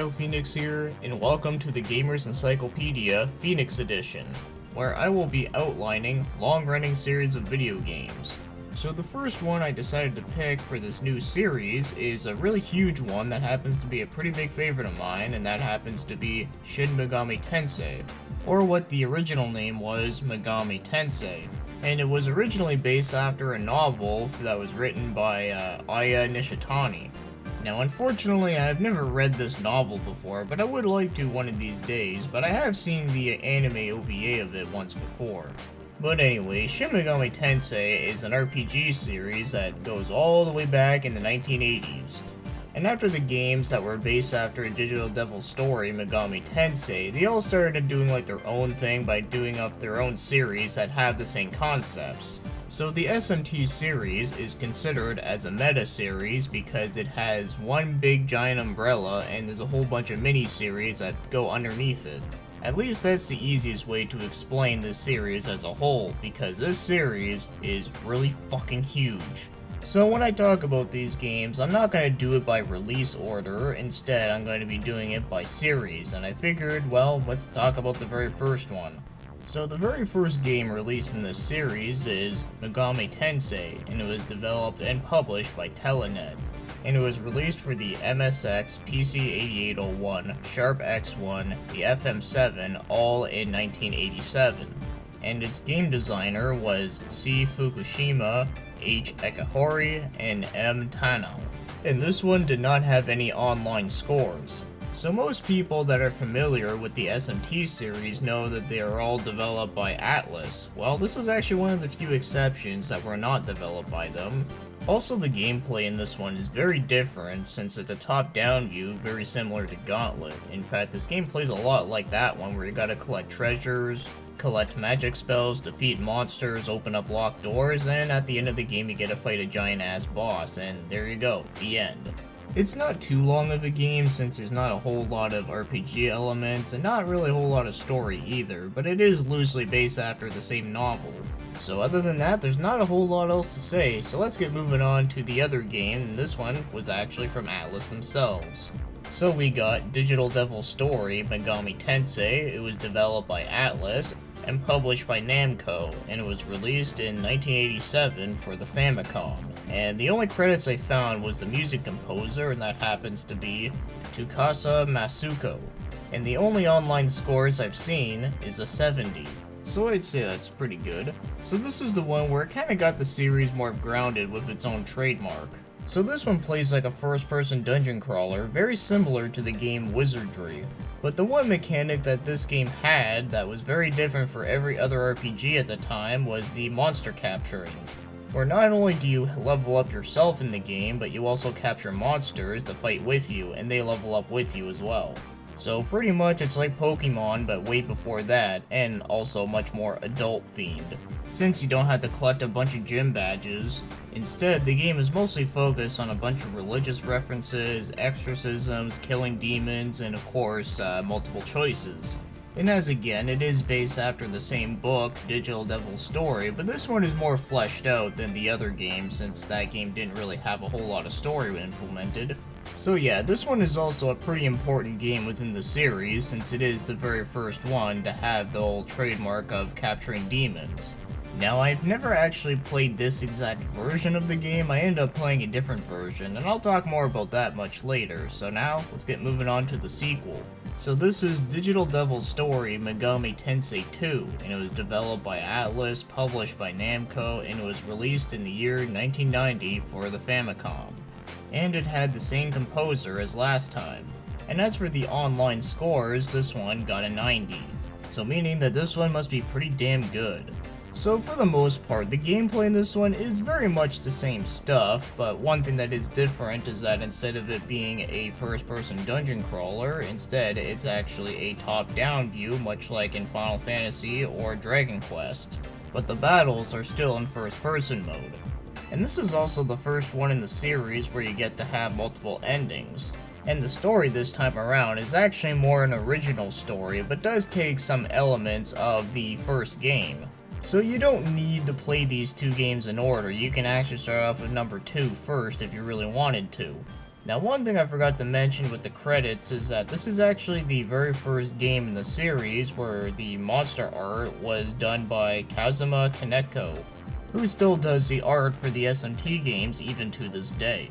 BioPhoenix here, and welcome to the Gamer's Encyclopedia Phoenix Edition, where I will be outlining long-running series of video games. So the first one I decided to pick for this new series is a really huge one that happens to be a pretty big favorite of mine, and that happens to be Shin Megami Tensei, or what the original name was, Megami Tensei. And it was originally based after a novel that was written by Aya Nishitani. Now, unfortunately, I've never read this novel before, but I would like to one of these days, but I have seen the anime OVA of it once before. But anyway, Shin Megami Tensei is an RPG series that goes all the way back in the 1980s. And after the games that were based after a Digital Devil story, Megami Tensei, they all started doing like their own thing by doing up their own series that have the same concepts. So the SMT series is considered as a meta series because it has one big giant umbrella and there's a whole bunch of mini-series that go underneath it. At least that's the easiest way to explain this series as a whole, because this series is really fucking huge. So when I talk about these games, I'm not going to do it by release order, instead I'm going to be doing it by series, and I figured, well, let's talk about the very first one. So the very first game released in this series is Megami Tensei, and it was developed and published by Telenet. And it was released for the MSX, PC-8801, Sharp X1, the FM7, all in 1987. And its game designer was C. Fukushima, H. Ekahori, and M. Tano. And this one did not have any online scores. So most people that are familiar with the SMT series know that they are all developed by Atlus. Well, this is actually one of the few exceptions that were not developed by them. Also, the gameplay in this one is very different since it's a top-down view, very similar to Gauntlet. In fact, this game plays a lot like that one where you gotta collect treasures, collect magic spells, defeat monsters, open up locked doors, and at the end of the game you get to fight a giant-ass boss, and there you go, the end. It's not too long of a game since there's not a whole lot of RPG elements and not really a whole lot of story either, but it is loosely based after the same novel. So other than that, there's not a whole lot else to say, so let's get moving on to the other game, and this one was actually from Atlus themselves. So we got Digital Devil Story Megami Tensei. It was developed by Atlus and published by Namco, and it was released in 1987 for the Famicom. And the only credits I found was the music composer, and that happens to be Tsukasa Masuko. And the only online scores I've seen is a 70. So I'd say that's pretty good. So this is the one where it kinda got the series more grounded with its own trademark. So this one plays like a first-person dungeon crawler, very similar to the game Wizardry. But the one mechanic that this game had that was very different for every other RPG at the time was the monster capturing, where not only do you level up yourself in the game, but you also capture monsters to fight with you, and they level up with you as well. So pretty much it's like Pokemon, but way before that, and also much more adult themed. Since you don't have to collect a bunch of gym badges, instead the game is mostly focused on a bunch of religious references, exorcisms, killing demons, and of course, multiple choices. And as again, it is based after the same book, Digital Devil Story, but this one is more fleshed out than the other game since that game didn't really have a whole lot of story implemented. So yeah, this one is also a pretty important game within the series since it is the very first one to have the whole trademark of capturing demons. Now, I've never actually played this exact version of the game. I ended up playing a different version, and I'll talk more about that much later. So now, let's get moving on to the sequel. So this is Digital Devil Story Megami Tensei 2, and it was developed by Atlus, published by Namco, and it was released in the year 1990 for the Famicom. And it had the same composer as last time. And as for the online scores, this one got a 90. So meaning that this one must be pretty damn good. So for the most part, the gameplay in this one is very much the same stuff, but one thing that is different is that instead of it being a first-person dungeon crawler, instead it's actually a top-down view, much like in Final Fantasy or Dragon Quest. But the battles are still in first-person mode. And this is also the first one in the series where you get to have multiple endings. And the story this time around is actually more an original story, but does take some elements of the first game. So you don't need to play these two games in order. You can actually start off with number 2 first if you really wanted to. Now, one thing I forgot to mention with the credits is that this is actually the very first game in the series where the monster art was done by Kazuma Kaneko, who still does the art for the SMT games even to this day.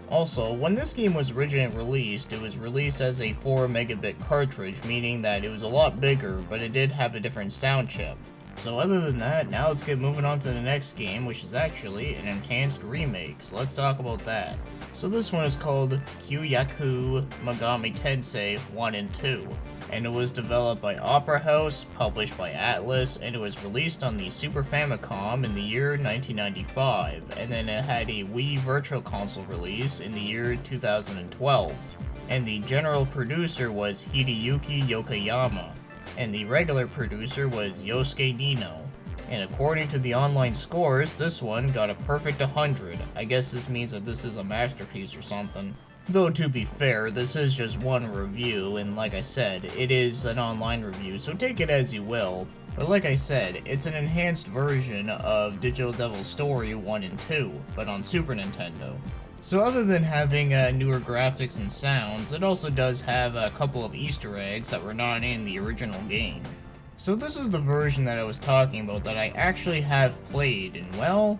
Also, when this game was originally released, it was released as a 4 megabit cartridge, meaning that it was a lot bigger, but it did have a different sound chip. So other than that, now let's get moving on to the next game, which is actually an enhanced remake, so let's talk about that. So this one is called Shin Megami Tensei 1 and 2. And it was developed by Opera House, published by Atlus, and it was released on the Super Famicom in the year 1995, and then it had a Wii Virtual Console release in the year 2012. And the general producer was Hideyuki Yokoyama, and the regular producer was Yosuke Nino. And according to the online scores, this one got a perfect 100. I guess this means that this is a masterpiece or something. Though to be fair, this is just one review, and like I said, it is an online review, so take it as you will. But like I said, it's an enhanced version of Digital Devil's Story 1 and 2, but on Super Nintendo. So other than having newer graphics and sounds, it also does have a couple of Easter eggs that were not in the original game. So this is the version that I was talking about that I actually have played, and well,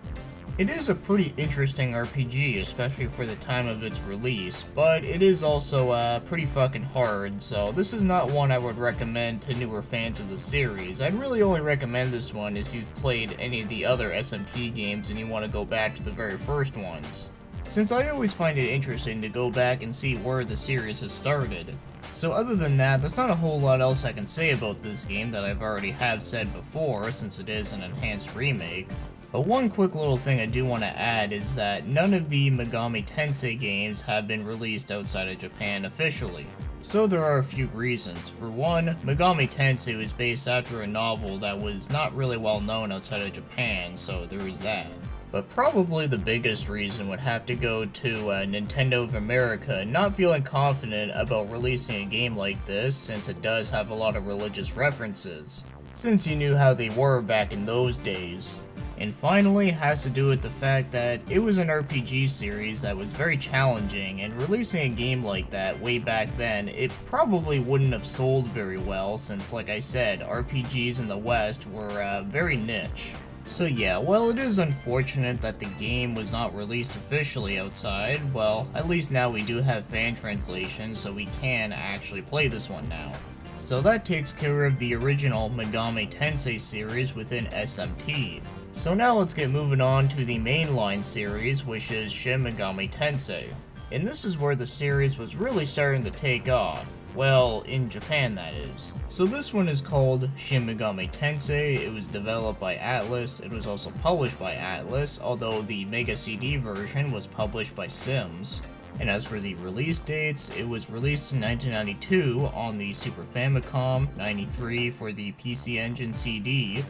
it is a pretty interesting RPG, especially for the time of its release, but it is also pretty fucking hard, so this is not one I would recommend to newer fans of the series. I'd really only recommend this one if you've played any of the other SMT games and you want to go back to the very first ones, since I always find it interesting to go back and see where the series has started. So other than that, there's not a whole lot else I can say about this game that I've already have said before, since it is an enhanced remake. But one quick little thing I do want to add is that none of the Megami Tensei games have been released outside of Japan officially. So there are a few reasons. For one, Megami Tensei was based after a novel that was not really well known outside of Japan, so there is that. But probably the biggest reason would have to go to Nintendo of America not feeling confident about releasing a game like this, since it does have a lot of religious references, since you knew how they were back in those days. And finally, it has to do with the fact that it was an RPG series that was very challenging, and releasing a game like that way back then, it probably wouldn't have sold very well, since like I said, RPGs in the West were very niche. So yeah, while it is unfortunate that the game was not released officially outside, well, at least now we do have fan translation, so we can actually play this one now. So that takes care of the original Megami Tensei series within SMT. So now let's get moving on to the mainline series, which is Shin Megami Tensei. And this is where the series was really starting to take off. Well, in Japan that is. So this one is called Shin Megami Tensei. It was developed by Atlus. It was also published by Atlus, although the Mega CD version was published by Sims. And as for the release dates, it was released in 1992 on the Super Famicom, 93 for the PC Engine CD,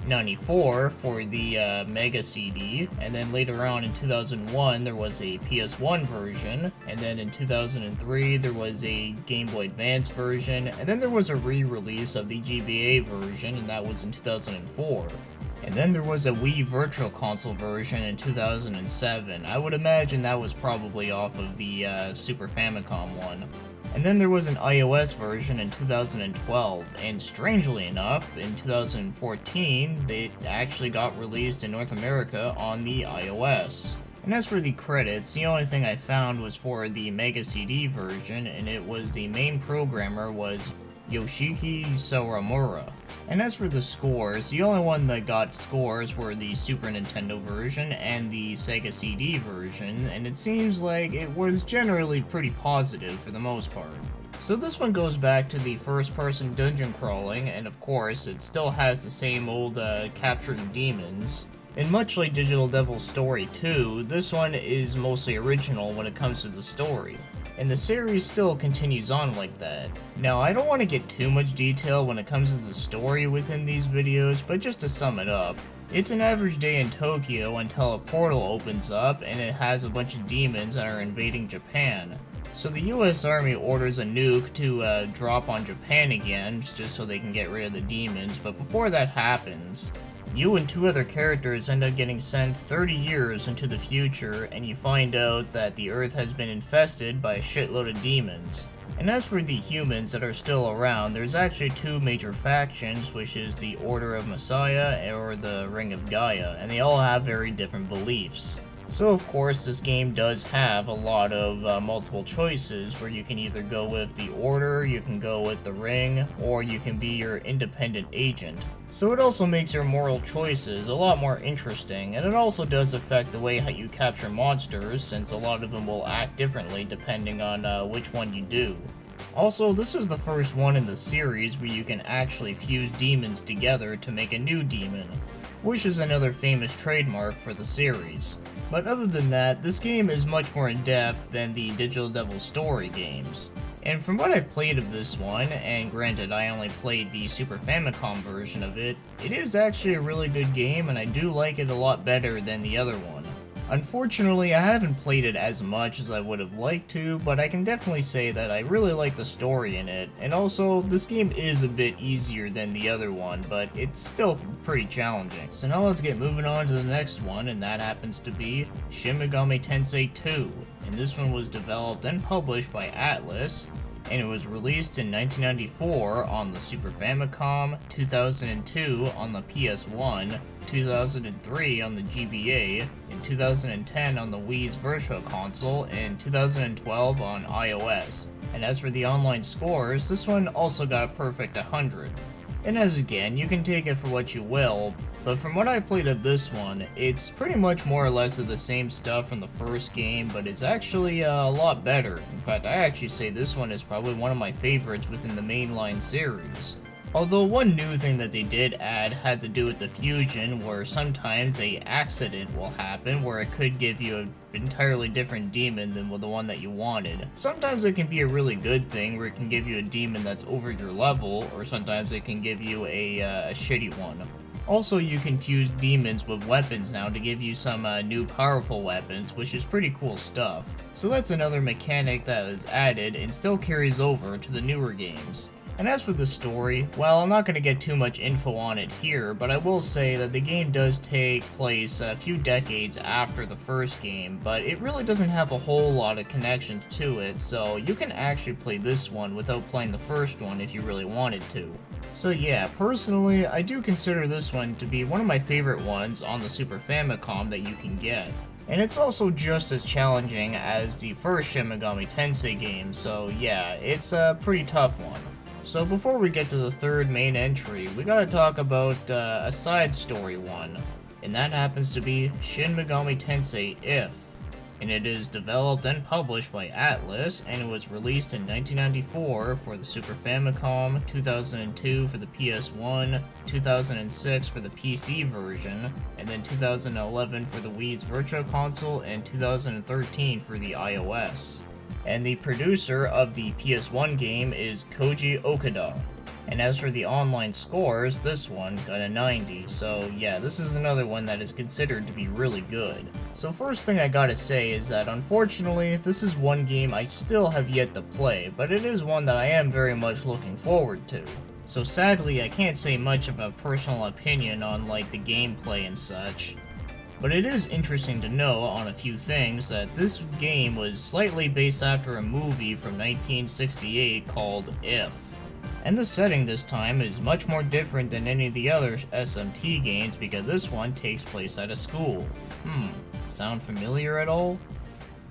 94 for the Mega CD, and then later on in 2001 there was a PS1 version, and then in 2003 there was a Game Boy Advance version, and then there was a re-release of the GBA version, and that was in 2004. And then there was a Wii Virtual Console version in 2007. I would imagine that was probably off of the Super Famicom one. And then there was an iOS version in 2012, and strangely enough, in 2014, they actually got released in North America on the iOS. And as for the credits, the only thing I found was for the Mega CD version, and it was the main programmer was Yoshiki Sawamura. And as for the scores, the only one that got scores were the Super Nintendo version and the Sega CD version, and it seems like it was generally pretty positive for the most part. So this one goes back to the first-person dungeon crawling, and of course, it still has the same old capturing demons. And much like Digital Devil's Story 2, this one is mostly original when it comes to the story. And the series still continues on like that. Now, I don't want to get too much detail when it comes to the story within these videos, but just to sum it up, it's an average day in Tokyo until a portal opens up and it has a bunch of demons that are invading Japan. So the US Army orders a nuke to drop on Japan again, just so they can get rid of the demons, but before that happens, you and two other characters end up getting sent 30 years into the future, and you find out that the Earth has been infested by a shitload of demons. And as for the humans that are still around, there's actually two major factions, which is the Order of Messiah or the Ring of Gaia, and they all have very different beliefs. So of course this game does have a lot of multiple choices where you can either go with the Order, you can go with the Ring, or you can be your independent agent. So it also makes your moral choices a lot more interesting, and it also does affect the way how you capture monsters, since a lot of them will act differently depending on which one you do. Also, this is the first one in the series where you can actually fuse demons together to make a new demon, which is another famous trademark for the series. But other than that, this game is much more in-depth than the Digital Devil story games. And from what I've played of this one, and granted I only played the Super Famicom version of it, it is actually a really good game and I do like it a lot better than the other one. Unfortunately, I haven't played it as much as I would have liked to, but I can definitely say that I really like the story in it, and also, this game is a bit easier than the other one, but it's still pretty challenging. So now let's get moving on to the next one, and that happens to be Shin Megami Tensei 2, and this one was developed and published by Atlus, and it was released in 1994 on the Super Famicom, 2002 on the PS1, 2003 on the GBA, in 2010 on the Wii's Virtual Console, and 2012 on iOS. And as for the online scores, this one also got a perfect 100. And as again, you can take it for what you will, but from what I played of this one, it's pretty much more or less of the same stuff from the first game, but it's actually a lot better. In fact, I actually say this one is probably one of my favorites within the mainline series. Although one new thing that they did add had to do with the fusion, where sometimes an accident will happen where it could give you an entirely different demon than the one that you wanted. Sometimes it can be a really good thing where it can give you a demon that's over your level, or sometimes it can give you a shitty one. Also, you can fuse demons with weapons now to give you some new powerful weapons, which is pretty cool stuff. So that's another mechanic that was added and still carries over to the newer games. And as for the story, well, I'm not going to get too much info on it here, but I will say that the game does take place a few decades after the first game, but it really doesn't have a whole lot of connection to it, so you can actually play this one without playing the first one if you really wanted to. So yeah, personally, I do consider this one to be one of my favorite ones on the Super Famicom that you can get. And it's also just as challenging as the first Shin Megami Tensei game, so yeah, it's a pretty tough one. So before we get to the third main entry, we gotta talk about a side story one, and that happens to be Shin Megami Tensei If. And it is developed and published by Atlus, and it was released in 1994 for the Super Famicom, 2002 for the PS1, 2006 for the PC version, and then 2011 for the Wii's Virtual Console, and 2013 for the iOS. And the producer of the PS1 game is Koji Okada. And as for the online scores, this one got a 90, so yeah, this is another one that is considered to be really good. So first thing I gotta say is that unfortunately, this is one game I still have yet to play, but it is one that I am very much looking forward to. So sadly, I can't say much of a personal opinion on like the gameplay and such. But it is interesting to know on a few things that this game was slightly based after a movie from 1968 called If. And the setting this time is much more different than any of the other SMT games because this one takes place at a school. Sound familiar at all?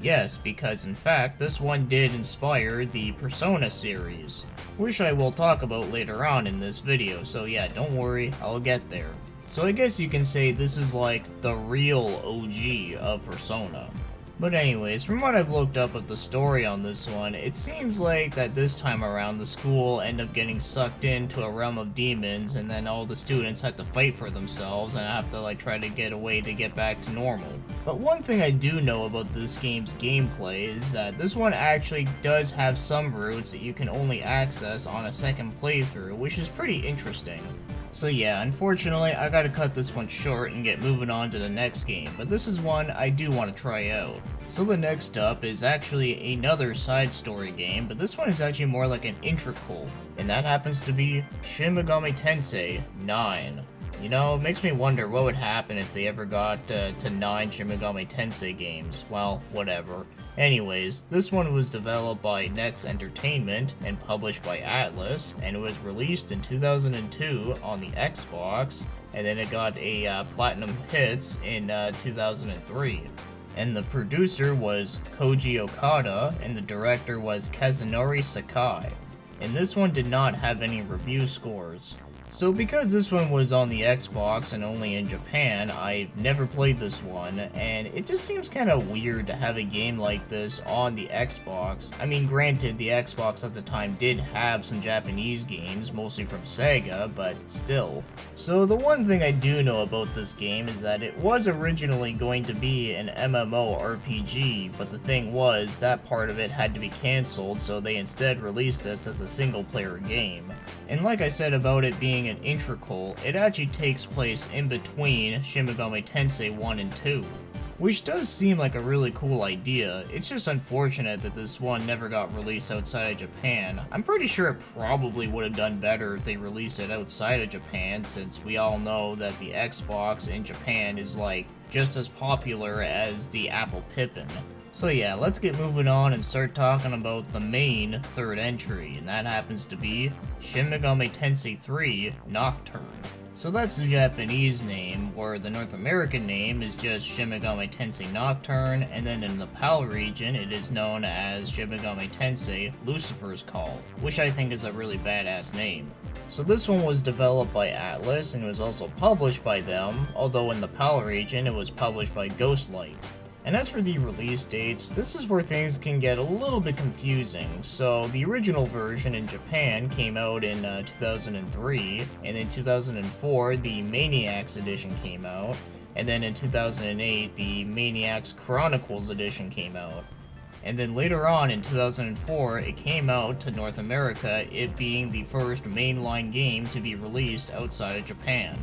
Yes, because in fact this one did inspire the Persona series, which I will talk about later on in this video, so yeah, don't worry, I'll get there. So I guess you can say this is like the real OG of Persona. But anyways, from what I've looked up of the story on this one, it seems like that this time around the school end up getting sucked into a realm of demons and then all the students have to fight for themselves and have to like try to get away to get back to normal. But one thing I do know about this game's gameplay is that this one actually does have some routes that you can only access on a second playthrough, which is pretty interesting. So yeah, unfortunately, I gotta cut this one short and get moving on to the next game, but this is one I do want to try out. So the next up is actually another side story game, but this one is actually more like an integral, and that happens to be Shin Megami Tensei 9. You know, it makes me wonder what would happen if they ever got to 9 Shin Megami Tensei games. Well, whatever. Anyways, this one was developed by Next Entertainment and published by Atlus, and it was released in 2002 on the Xbox, and then it got a Platinum Hits in 2003. And the producer was Koji Okada, and the director was Kazunori Sakai. And this one did not have any review scores. So because this one was on the Xbox and only in Japan, I've never played this one, and it just seems kind of weird to have a game like this on the Xbox. I mean, granted, the Xbox at the time did have some Japanese games, mostly from Saga, but still. So the one thing I do know about this game is that it was originally going to be an MMORPG, but the thing was, that part of it had to be cancelled, so they instead released this as a single-player game. And like I said about it being an integral, it actually takes place in between Shin Megami Tensei 1 and 2. Which does seem like a really cool idea. It's just unfortunate that this one never got released outside of Japan. I'm pretty sure it probably would have done better if they released it outside of Japan, since we all know that the Xbox in Japan is like just as popular as the Apple Pippin. So yeah, let's get moving on and start talking about the main third entry, and that happens to be Shin Megami Tensei 3 Nocturne. So that's the Japanese name, where the North American name is just Shin Megami Tensei Nocturne, and then in the PAL region it is known as Shin Megami Tensei Lucifer's Call, which I think is a really badass name. So this one was developed by Atlus and was also published by them, although in the PAL region it was published by Ghostlight. And as for the release dates, this is where things can get a little bit confusing. So the original version in Japan came out in 2003, and in 2004 the Maniacs edition came out, and then in 2008 the Maniacs Chronicles edition came out. And then later on in 2004 it came out to North America, it being the first mainline game to be released outside of Japan.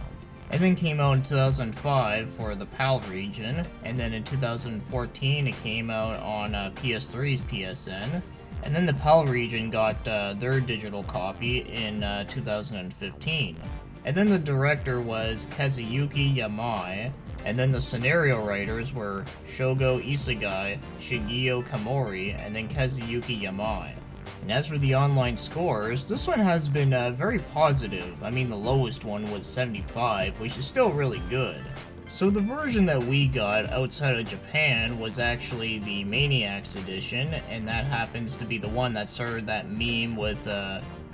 And then came out in 2005 for the PAL region, and then in 2014 it came out on PS3's PSN, and then the PAL region got their digital copy in 2015. And then the director was Kazuyuki Yamai, and then the scenario writers were Shogo Isegai, Shigeo Kamori, and then Kazuyuki Yamai. And as for the online scores, this one has been very positive. I mean, the lowest one was 75, which is still really good. So the version that we got outside of Japan was actually the Maniacs edition, and that happens to be the one that started that meme with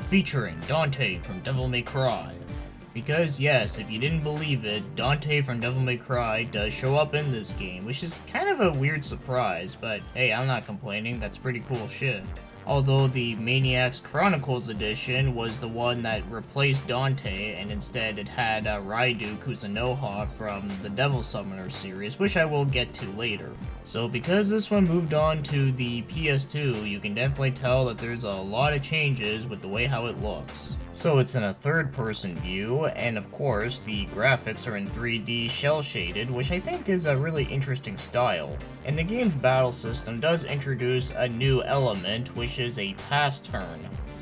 featuring Dante from Devil May Cry. Because yes, if you didn't believe it, Dante from Devil May Cry does show up in this game, which is kind of a weird surprise, but hey, I'm not complaining, that's pretty cool shit. Although the Maniacs Chronicles edition was the one that replaced Dante, and instead it had Raidou Kuzunoha from the Devil Summoner series, which I will get to later. So because this one moved on to the PS2, you can definitely tell that there's a lot of changes with the way how it looks. So it's in a third-person view, and of course the graphics are in 3D shell-shaded, which I think is a really interesting style. And the game's battle system does introduce a new element, which is a pass turn.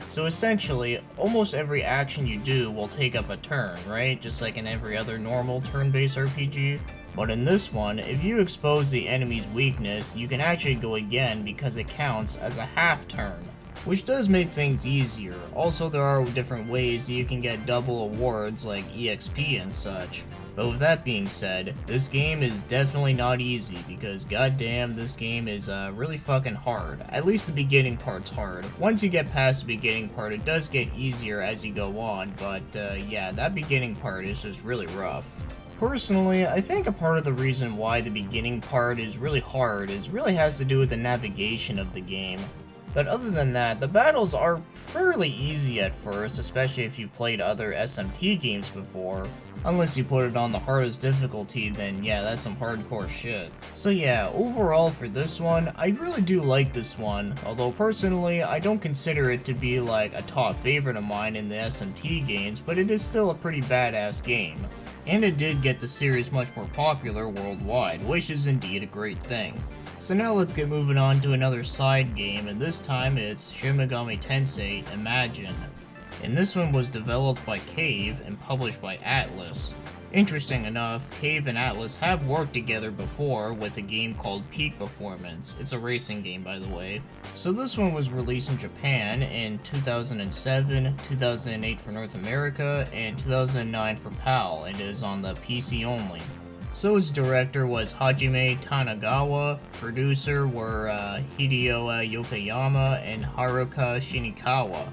So essentially, almost every action you do will take up a turn, right? Just like in every other normal turn-based RPG. But in this one, if you expose the enemy's weakness, you can actually go again because it counts as a half turn, which does make things easier. Also, there are different ways that you can get double awards like EXP and such. But with that being said, this game is definitely not easy because goddamn, this game is really fucking hard. At least the beginning part's hard. Once you get past the beginning part, it does get easier as you go on, but yeah, that beginning part is just really rough. Personally, I think a part of the reason why the beginning part is really hard really has to do with the navigation of the game. But other than that, the battles are fairly easy at first, especially if you've played other SMT games before. Unless you put it on the hardest difficulty, then yeah, that's some hardcore shit. So yeah, overall for this one, I really do like this one, although personally, I don't consider it to be like a top favorite of mine in the SMT games, but it is still a pretty badass game. And it did get the series much more popular worldwide, which is indeed a great thing. So now let's get moving on to another side game, and this time it's Shin Megami Tensei Imagine. And this one was developed by Cave and published by Atlus. Interesting enough, Cave and Atlas have worked together before with a game called Peak Performance. It's a racing game, by the way. So this one was released in Japan in 2007, 2008 for North America, and 2009 for PAL, and is on the PC only. So its director was Hajime Tanagawa, producer were Hideo Yokoyama and Haruka Shinikawa.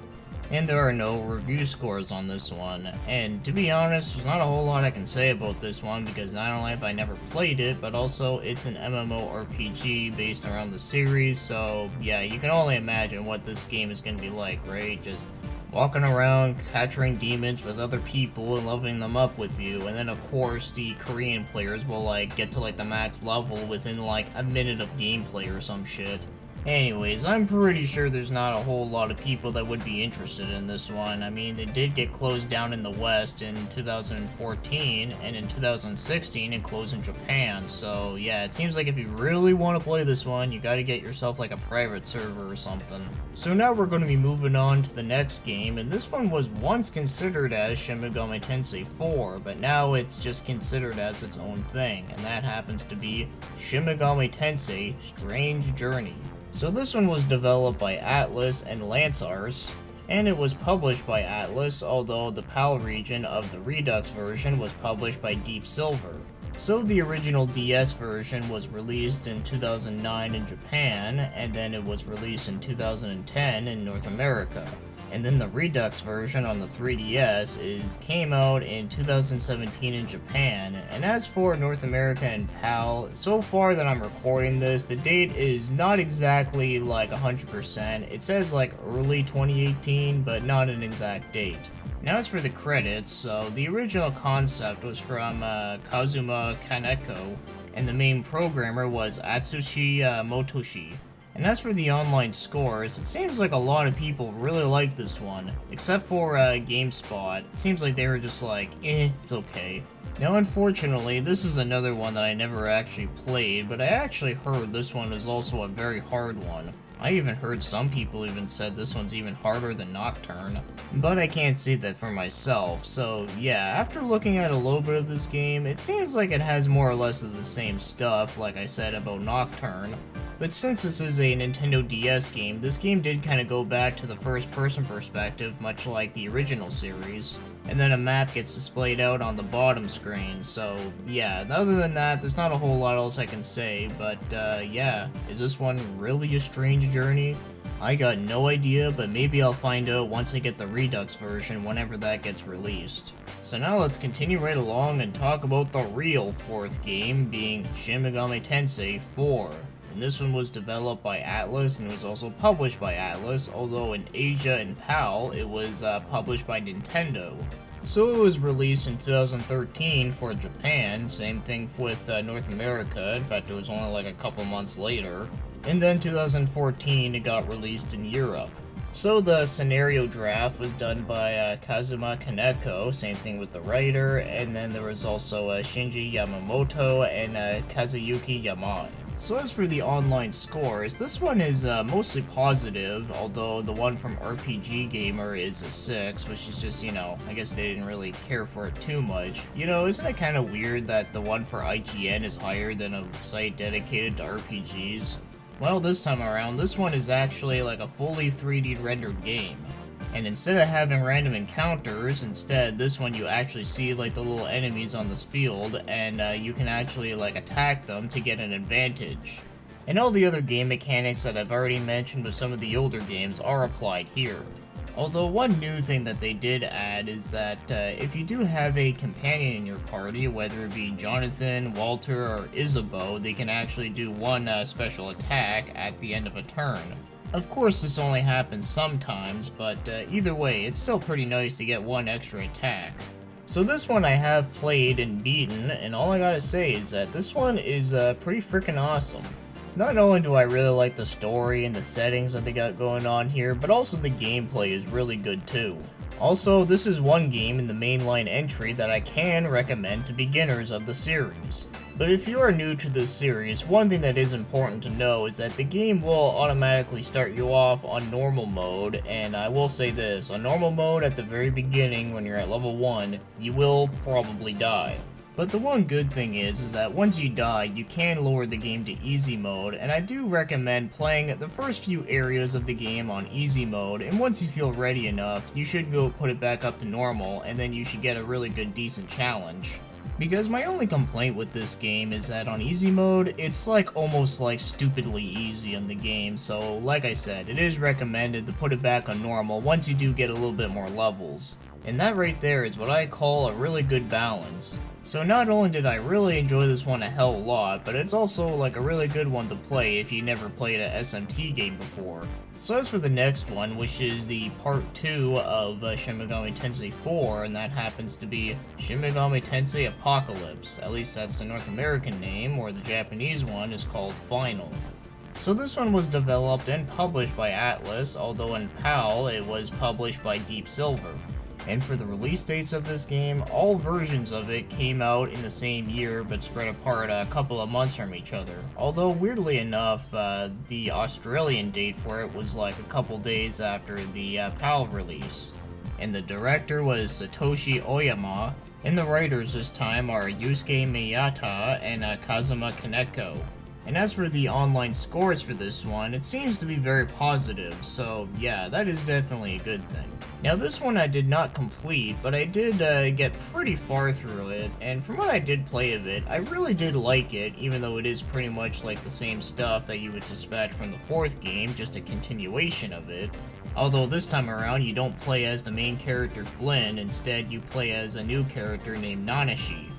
And there are no review scores on this one, and to be honest, there's not a whole lot I can say about this one because not only have I never played it, but also it's an MMORPG based around the series, so yeah, you can only imagine what this game is going to be like, right? Just walking around, capturing demons with other people and leveling them up with you, and then of course the Korean players will like get to like the max level within like a minute of gameplay or some shit. Anyways, I'm pretty sure there's not a whole lot of people that would be interested in this one. I mean, it did get closed down in the West in 2014, and in 2016 it closed in Japan, so yeah, it seems like if you really want to play this one, you gotta get yourself like a private server or something. So now we're going to be moving on to the next game, and this one was once considered as Shin Megami Tensei 4, but now it's just considered as its own thing, and that happens to be Shin Megami Tensei Strange Journey. So this one was developed by Atlas and Lancers, and it was published by Atlas, although the PAL region of the Redux version was published by Deep Silver. So the original DS version was released in 2009 in Japan, and then it was released in 2010 in North America. And then the Redux version on the 3DS came out in 2017 in Japan. And as for North America and PAL, so far that I'm recording this, the date is not exactly like 100%. It says like early 2018, but not an exact date. Now as for the credits, so the original concept was from Kazuma Kaneko, and the main programmer was Atsushi Motoshi. And as for the online scores, it seems like a lot of people really like this one, except for GameSpot. It seems like they were just like, it's okay. Now unfortunately, this is another one that I never actually played, but I actually heard this one is also a very hard one. I even heard some people even said this one's even harder than Nocturne, but I can't say that for myself, so yeah, after looking at a little bit of this game, it seems like it has more or less of the same stuff, like I said about Nocturne. But since this is a Nintendo DS game, this game did kind of go back to the first-person perspective, much like the original series. And then a map gets displayed out on the bottom screen, so yeah, other than that, there's not a whole lot else I can say, but yeah, is this one really a strange journey? I got no idea, but maybe I'll find out once I get the Redux version whenever that gets released. So now let's continue right along and talk about the real fourth game, being Shin Megami Tensei 4. And this one was developed by Atlas and was also published by Atlas, although in Asia and PAL it was published by Nintendo. So it was released in 2013 for Japan, same thing with North America, in fact it was only like a couple months later. And then 2014 it got released in Europe. So the scenario draft was done by Kazuma Kaneko, same thing with the writer, and then there was also Shinji Yamamoto and Kazuyuki Yamai. So as for the online scores, this one is mostly positive, although the one from RPG Gamer is a 6, which is just, I guess they didn't really care for it too much. Isn't it kind of weird that the one for IGN is higher than a site dedicated to RPGs? Well, this time around, this one is actually like a fully 3D rendered game. And instead of having random encounters, instead this one you actually see like the little enemies on this field, and you can actually like attack them to get an advantage. And all the other game mechanics that I've already mentioned with some of the older games are applied here. Although one new thing that they did add is that if you do have a companion in your party, whether it be Jonathan, Walter, or Isabeau, they can actually do one special attack at the end of a turn. Of course this only happens sometimes, but either way, it's still pretty nice to get one extra attack. So this one I have played and beaten, and all I gotta say is that this one is pretty freaking awesome. Not only do I really like the story and the settings that they got going on here, but also the gameplay is really good too. Also, this is one game in the mainline entry that I can recommend to beginners of the series. But if you are new to this series, one thing that is important to know is that the game will automatically start you off on normal mode, and I will say this, on normal mode at the very beginning when you're at level 1, you will probably die. But the one good thing is that once you die, you can lower the game to easy mode, and I do recommend playing the first few areas of the game on easy mode, and once you feel ready enough, you should go put it back up to normal, and then you should get a really good decent challenge. Because my only complaint with this game is that on easy mode, it's almost stupidly easy on the game, so like I said, it is recommended to put it back on normal once you do get a little bit more levels. And that right there is what I call a really good balance. So not only did I really enjoy this one a hell of a lot, but it's also a really good one to play if you never played an SMT game before. So as for the next one, which is the part 2 of Shin Megami Tensei 4, and that happens to be Shin Megami Tensei Apocalypse. At least that's the North American name, or the Japanese one is called Final. So this one was developed and published by Atlus, although in PAL it was published by Deep Silver. And for the release dates of this game, all versions of it came out in the same year but spread apart a couple of months from each other. Although weirdly enough, the Australian date for it was a couple days after the PAL release. And the director was Satoshi Oyama, and the writers this time are Yusuke Miyata and Kazuma Kaneko. And as for the online scores for this one, it seems to be very positive, so yeah, that is definitely a good thing. Now this one I did not complete, but I did get pretty far through it, and from what I did play of it, I really did like it, even though it is pretty much the same stuff that you would suspect from the 4th game, just a continuation of it. Although this time around you don't play as the main character Flynn, instead you play as a new character named Nanashi.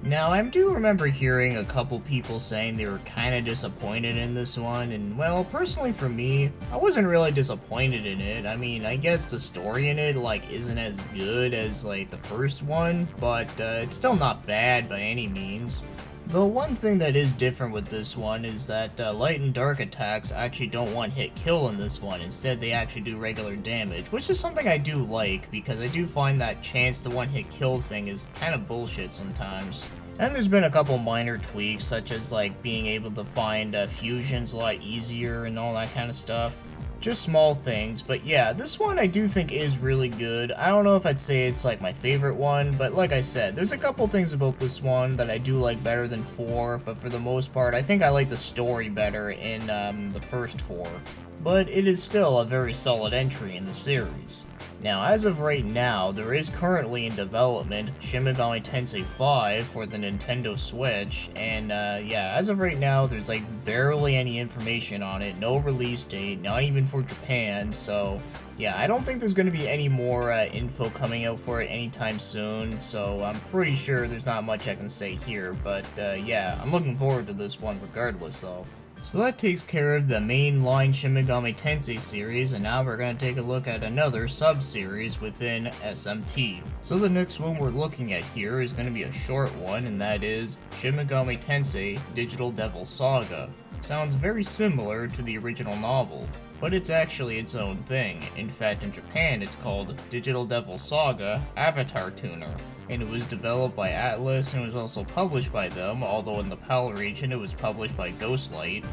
Now, I do remember hearing a couple people saying they were kinda disappointed in this one, and well, personally for me, I wasn't really disappointed in it. I mean, I guess the story in it, isn't as good as, the first one, but it's still not bad by any means. The one thing that is different with this one is that light and dark attacks actually don't one-hit kill in this one. Instead, they actually do regular damage, which is something I do like, because I do find that chance to one-hit kill thing is kind of bullshit sometimes. And there's been a couple minor tweaks, such as being able to find fusions a lot easier and all that kind of stuff. Just small things, but yeah, this one I do think is really good. I don't know if I'd say it's my favorite one, but like I said, there's a couple things about this one that I do like better than 4, but for the most part, I think I like the story better in the first 4. But it is still a very solid entry in the series. Now, as of right now, there is currently in development Shin Megami Tensei 5 for the Nintendo Switch, and yeah, as of right now, there's barely any information on it, no release date, not even for Japan, so yeah, I don't think there's going to be any more info coming out for it anytime soon, so I'm pretty sure there's not much I can say here, but yeah, I'm looking forward to this one regardless, though. So that takes care of the mainline Shin Megami Tensei series, and now we're going to take a look at another sub-series within SMT. So the next one we're looking at here is going to be a short one, and that is Shin Megami Tensei Digital Devil Saga. Sounds very similar to the original novel, but it's actually its own thing. In fact, in Japan it's called Digital Devil Saga Avatar Tuner, and it was developed by Atlus and was also published by them, although in the PAL region it was published by Ghostlight,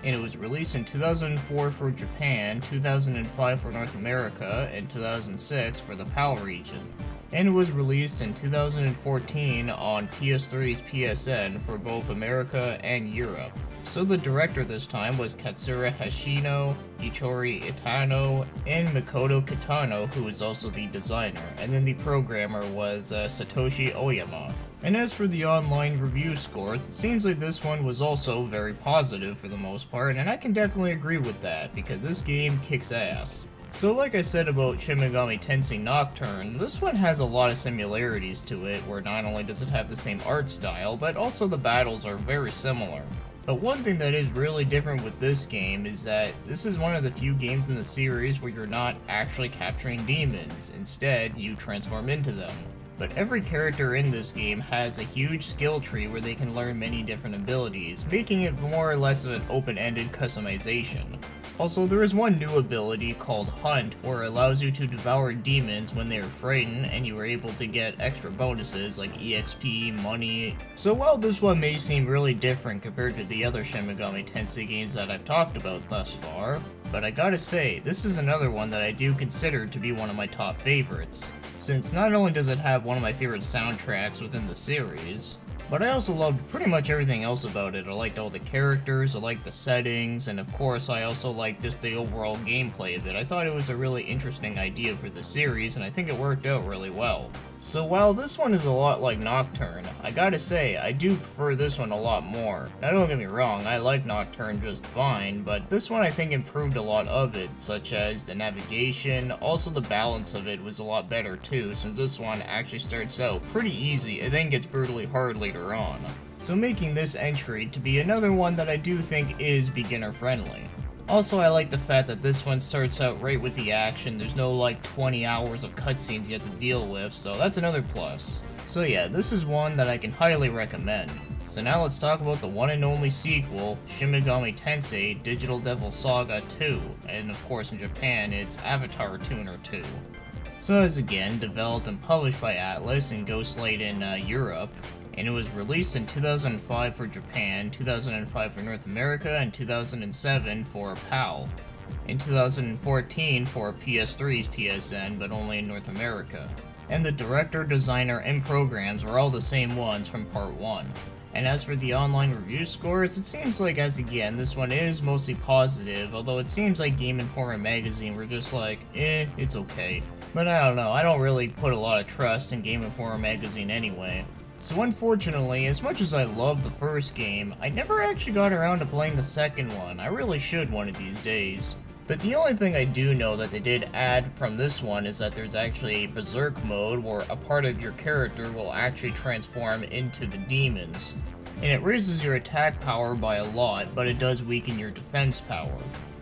and it was released in 2004 for Japan, 2005 for North America, and 2006 for the PAL region. And it was released in 2014 on PS3's PSN for both America and Europe. So the director this time was Katsura Hashino, Ichori Itano, and Makoto Kitano, who is also the designer, and then the programmer was Satoshi Oyama. And as for the online review scores, it seems like this one was also very positive for the most part, and I can definitely agree with that, because this game kicks ass. So like I said about Shin Megami Tensei Nocturne, this one has a lot of similarities to it, where not only does it have the same art style, but also the battles are very similar. But one thing that is really different with this game is that this is one of the few games in the series where you're not actually capturing demons, instead you transform into them. But every character in this game has a huge skill tree where they can learn many different abilities, making it more or less of an open-ended customization. Also, there is one new ability called Hunt, where it allows you to devour demons when they are frightened, and you are able to get extra bonuses like EXP, money. So while this one may seem really different compared to the other Shin Megami Tensei games that I've talked about thus far, but I gotta say, this is another one that I do consider to be one of my top favorites, since not only does it have one of my favorite soundtracks within the series, but I also loved pretty much everything else about it. I liked all the characters, I liked the settings, and of course I also liked just the overall gameplay of it. I thought it was a really interesting idea for the series, and I think it worked out really well. So while this one is a lot like Nocturne, I gotta say, I do prefer this one a lot more. Now don't get me wrong, I like Nocturne just fine, but this one I think improved a lot of it, such as the navigation. Also the balance of it was a lot better too, since this one actually starts out pretty easy and then gets brutally hard later on. So making this entry to be another one that I do think is beginner friendly. Also, I like the fact that this one starts out right with the action. There's no like 20 hours of cutscenes you have to deal with, so that's another plus. So yeah, this is one that I can highly recommend. So now let's talk about the one and only sequel, Shin Megami Tensei Digital Devil Saga 2, and of course in Japan it's Avatar Tuner 2. So it is again developed and published by Atlus and Ghostlight in Europe, and it was released in 2005 for Japan, 2005 for North America, and 2007 for PAL. In 2014 for PS3's PSN, but only in North America. And the director, designer, and programs were all the same ones from Part 1. And as for the online review scores, it seems like, as again, this one is mostly positive, although it seems like Game Informer magazine were just like, it's okay. But I don't know, I don't really put a lot of trust in Game Informer magazine anyway. So unfortunately, as much as I love the first game, I never actually got around to playing the second one. I really should one of these days. But the only thing I do know that they did add from this one is that there's actually a Berserk mode where a part of your character will actually transform into the demons. And it raises your attack power by a lot, but it does weaken your defense power.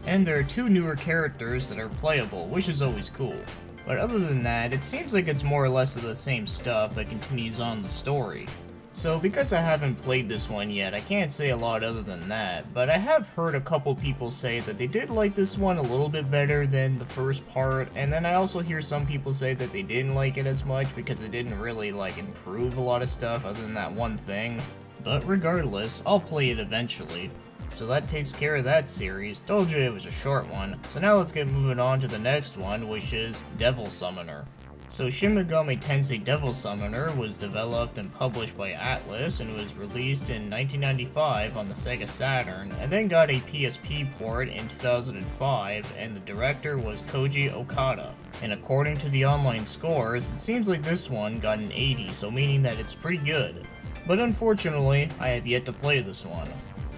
And there are 2 newer characters that are playable, which is always cool. But other than that, it seems like it's more or less of the same stuff that continues on the story. So because I haven't played this one yet, I can't say a lot other than that, but I have heard a couple people say that they did like this one a little bit better than the first part, and then I also hear some people say that they didn't like it as much because it didn't really like improve a lot of stuff other than that one thing. But regardless, I'll play it eventually. So that takes care of that series. Told you it was a short one. So now let's get moving on to the next one, which is Devil Summoner. So Shin Megami Tensei Devil Summoner was developed and published by Atlus and was released in 1995 on the Sega Saturn, and then got a PSP port in 2005, and the director was Koji Okada. And according to the online scores, it seems like this one got an 80, so meaning that it's pretty good. But unfortunately, I have yet to play this one.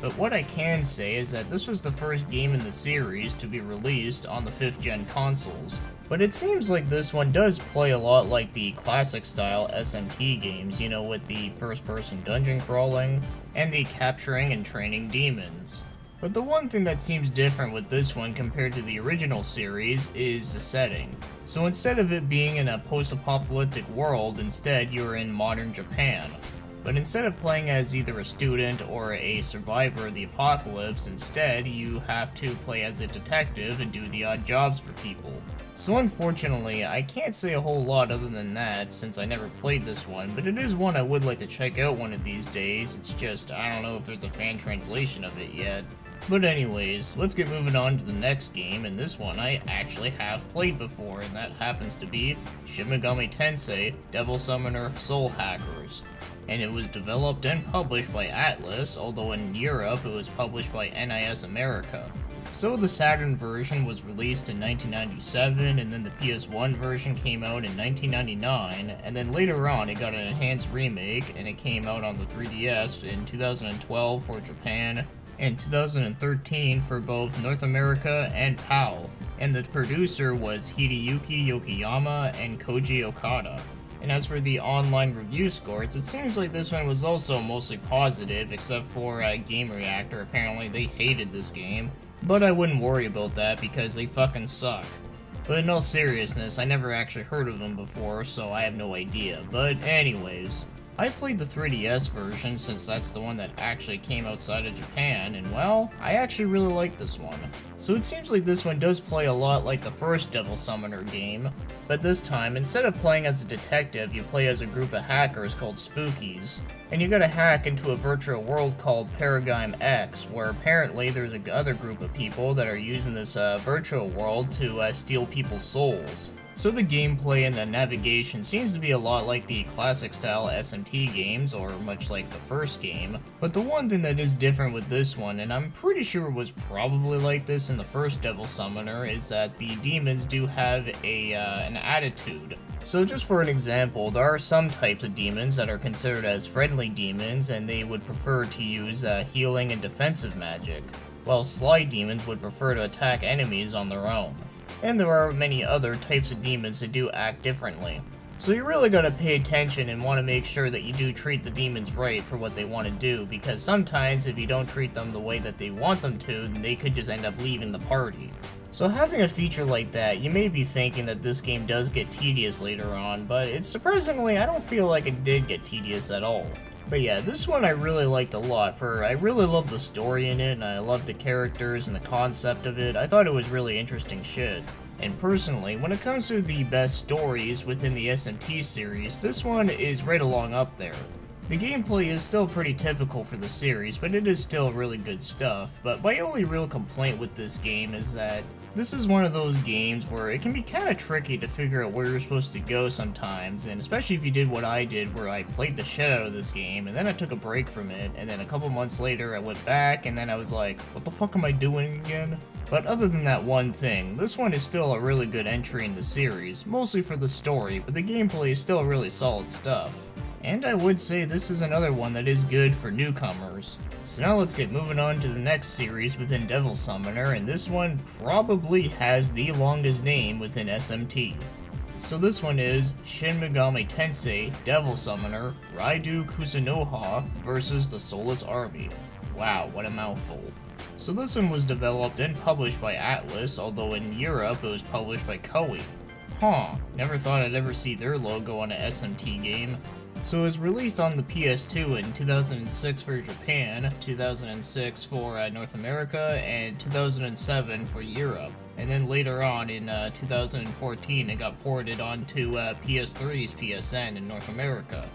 But what I can say is that this was the first game in the series to be released on the 5th gen consoles. But it seems like this one does play a lot like the classic style SMT games, you know, with the first person dungeon crawling, and the capturing and training demons. But the one thing that seems different with this one compared to the original series is the setting. So instead of it being in a post-apocalyptic world, instead you're in modern Japan. But instead of playing as either a student or a survivor of the apocalypse, instead you have to play as a detective and do the odd jobs for people. So unfortunately, I can't say a whole lot other than that since I never played this one, but it is one I would like to check out one of these days. It's just, I don't know if there's a fan translation of it yet. But anyways, let's get moving on to the next game, and this one I actually have played before, and that happens to be Shin Megami Tensei Devil Summoner Soul Hackers. And it was developed and published by Atlus, although in Europe it was published by NIS America. So the Saturn version was released in 1997, and then the PS1 version came out in 1999, and then later on it got an enhanced remake, and it came out on the 3DS in 2012 for Japan, and 2013 for both North America and PAL. And the producer was Hideyuki Yokoyama and Koji Okada. And as for the online review scores, it seems like this one was also mostly positive, except for Game Reactor. Apparently they hated this game. But I wouldn't worry about that because they fucking suck. But in all seriousness, I never actually heard of them before, so I have no idea. But anyways, I played the 3DS version since that's the one that actually came outside of Japan, and well, I actually really like this one. So it seems like this one does play a lot like the first Devil Summoner game, but this time, instead of playing as a detective, you play as a group of hackers called Spookies, and you gotta hack into a virtual world called Paradigm X, where apparently there's another group of people that are using this virtual world to steal people's souls. So the gameplay and the navigation seems to be a lot like the classic style SMT games, or much like the first game, but the one thing that is different with this one, and I'm pretty sure was probably like this in the first Devil Summoner, is that the demons do have an attitude. So just for an example, there are some types of demons that are considered as friendly demons, and they would prefer to use healing and defensive magic, while sly demons would prefer to attack enemies on their own. And there are many other types of demons that do act differently. So you really gotta pay attention and want to make sure that you do treat the demons right for what they want to do, because sometimes if you don't treat them the way that they want them to, then they could just end up leaving the party. So having a feature like that, you may be thinking that this game does get tedious later on, but it's surprisingly, I don't feel like it did get tedious at all. But yeah, this one I really liked a lot, I really love the story in it, and I love the characters and the concept of it. I thought it was really interesting shit. And personally, when it comes to the best stories within the SMT series, this one is right along up there. The gameplay is still pretty typical for the series, but it is still really good stuff. But my only real complaint with this game is that this is one of those games where it can be kind of tricky to figure out where you're supposed to go sometimes, and especially if you did what I did, where I played the shit out of this game, and then I took a break from it, and then a couple months later I went back, and then I was like, what the fuck am I doing again? But other than that one thing, this one is still a really good entry in the series, mostly for the story, but the gameplay is still really solid stuff. And I would say this is another one that is good for newcomers. So now let's get moving on to the next series within Devil Summoner, and this one probably has the longest name within SMT. So this one is Shin Megami Tensei Devil Summoner Raidou Kuzunoha vs. the Soulless Army. Wow, what a mouthful. So this one was developed and published by Atlas, although in Europe it was published by Koei. Huh, never thought I'd ever see their logo on an SMT game. So it was released on the PS2 in 2006 for Japan, 2006 for North America, and 2007 for Europe. And then later on in 2014 it got ported onto PS3's PSN in North America.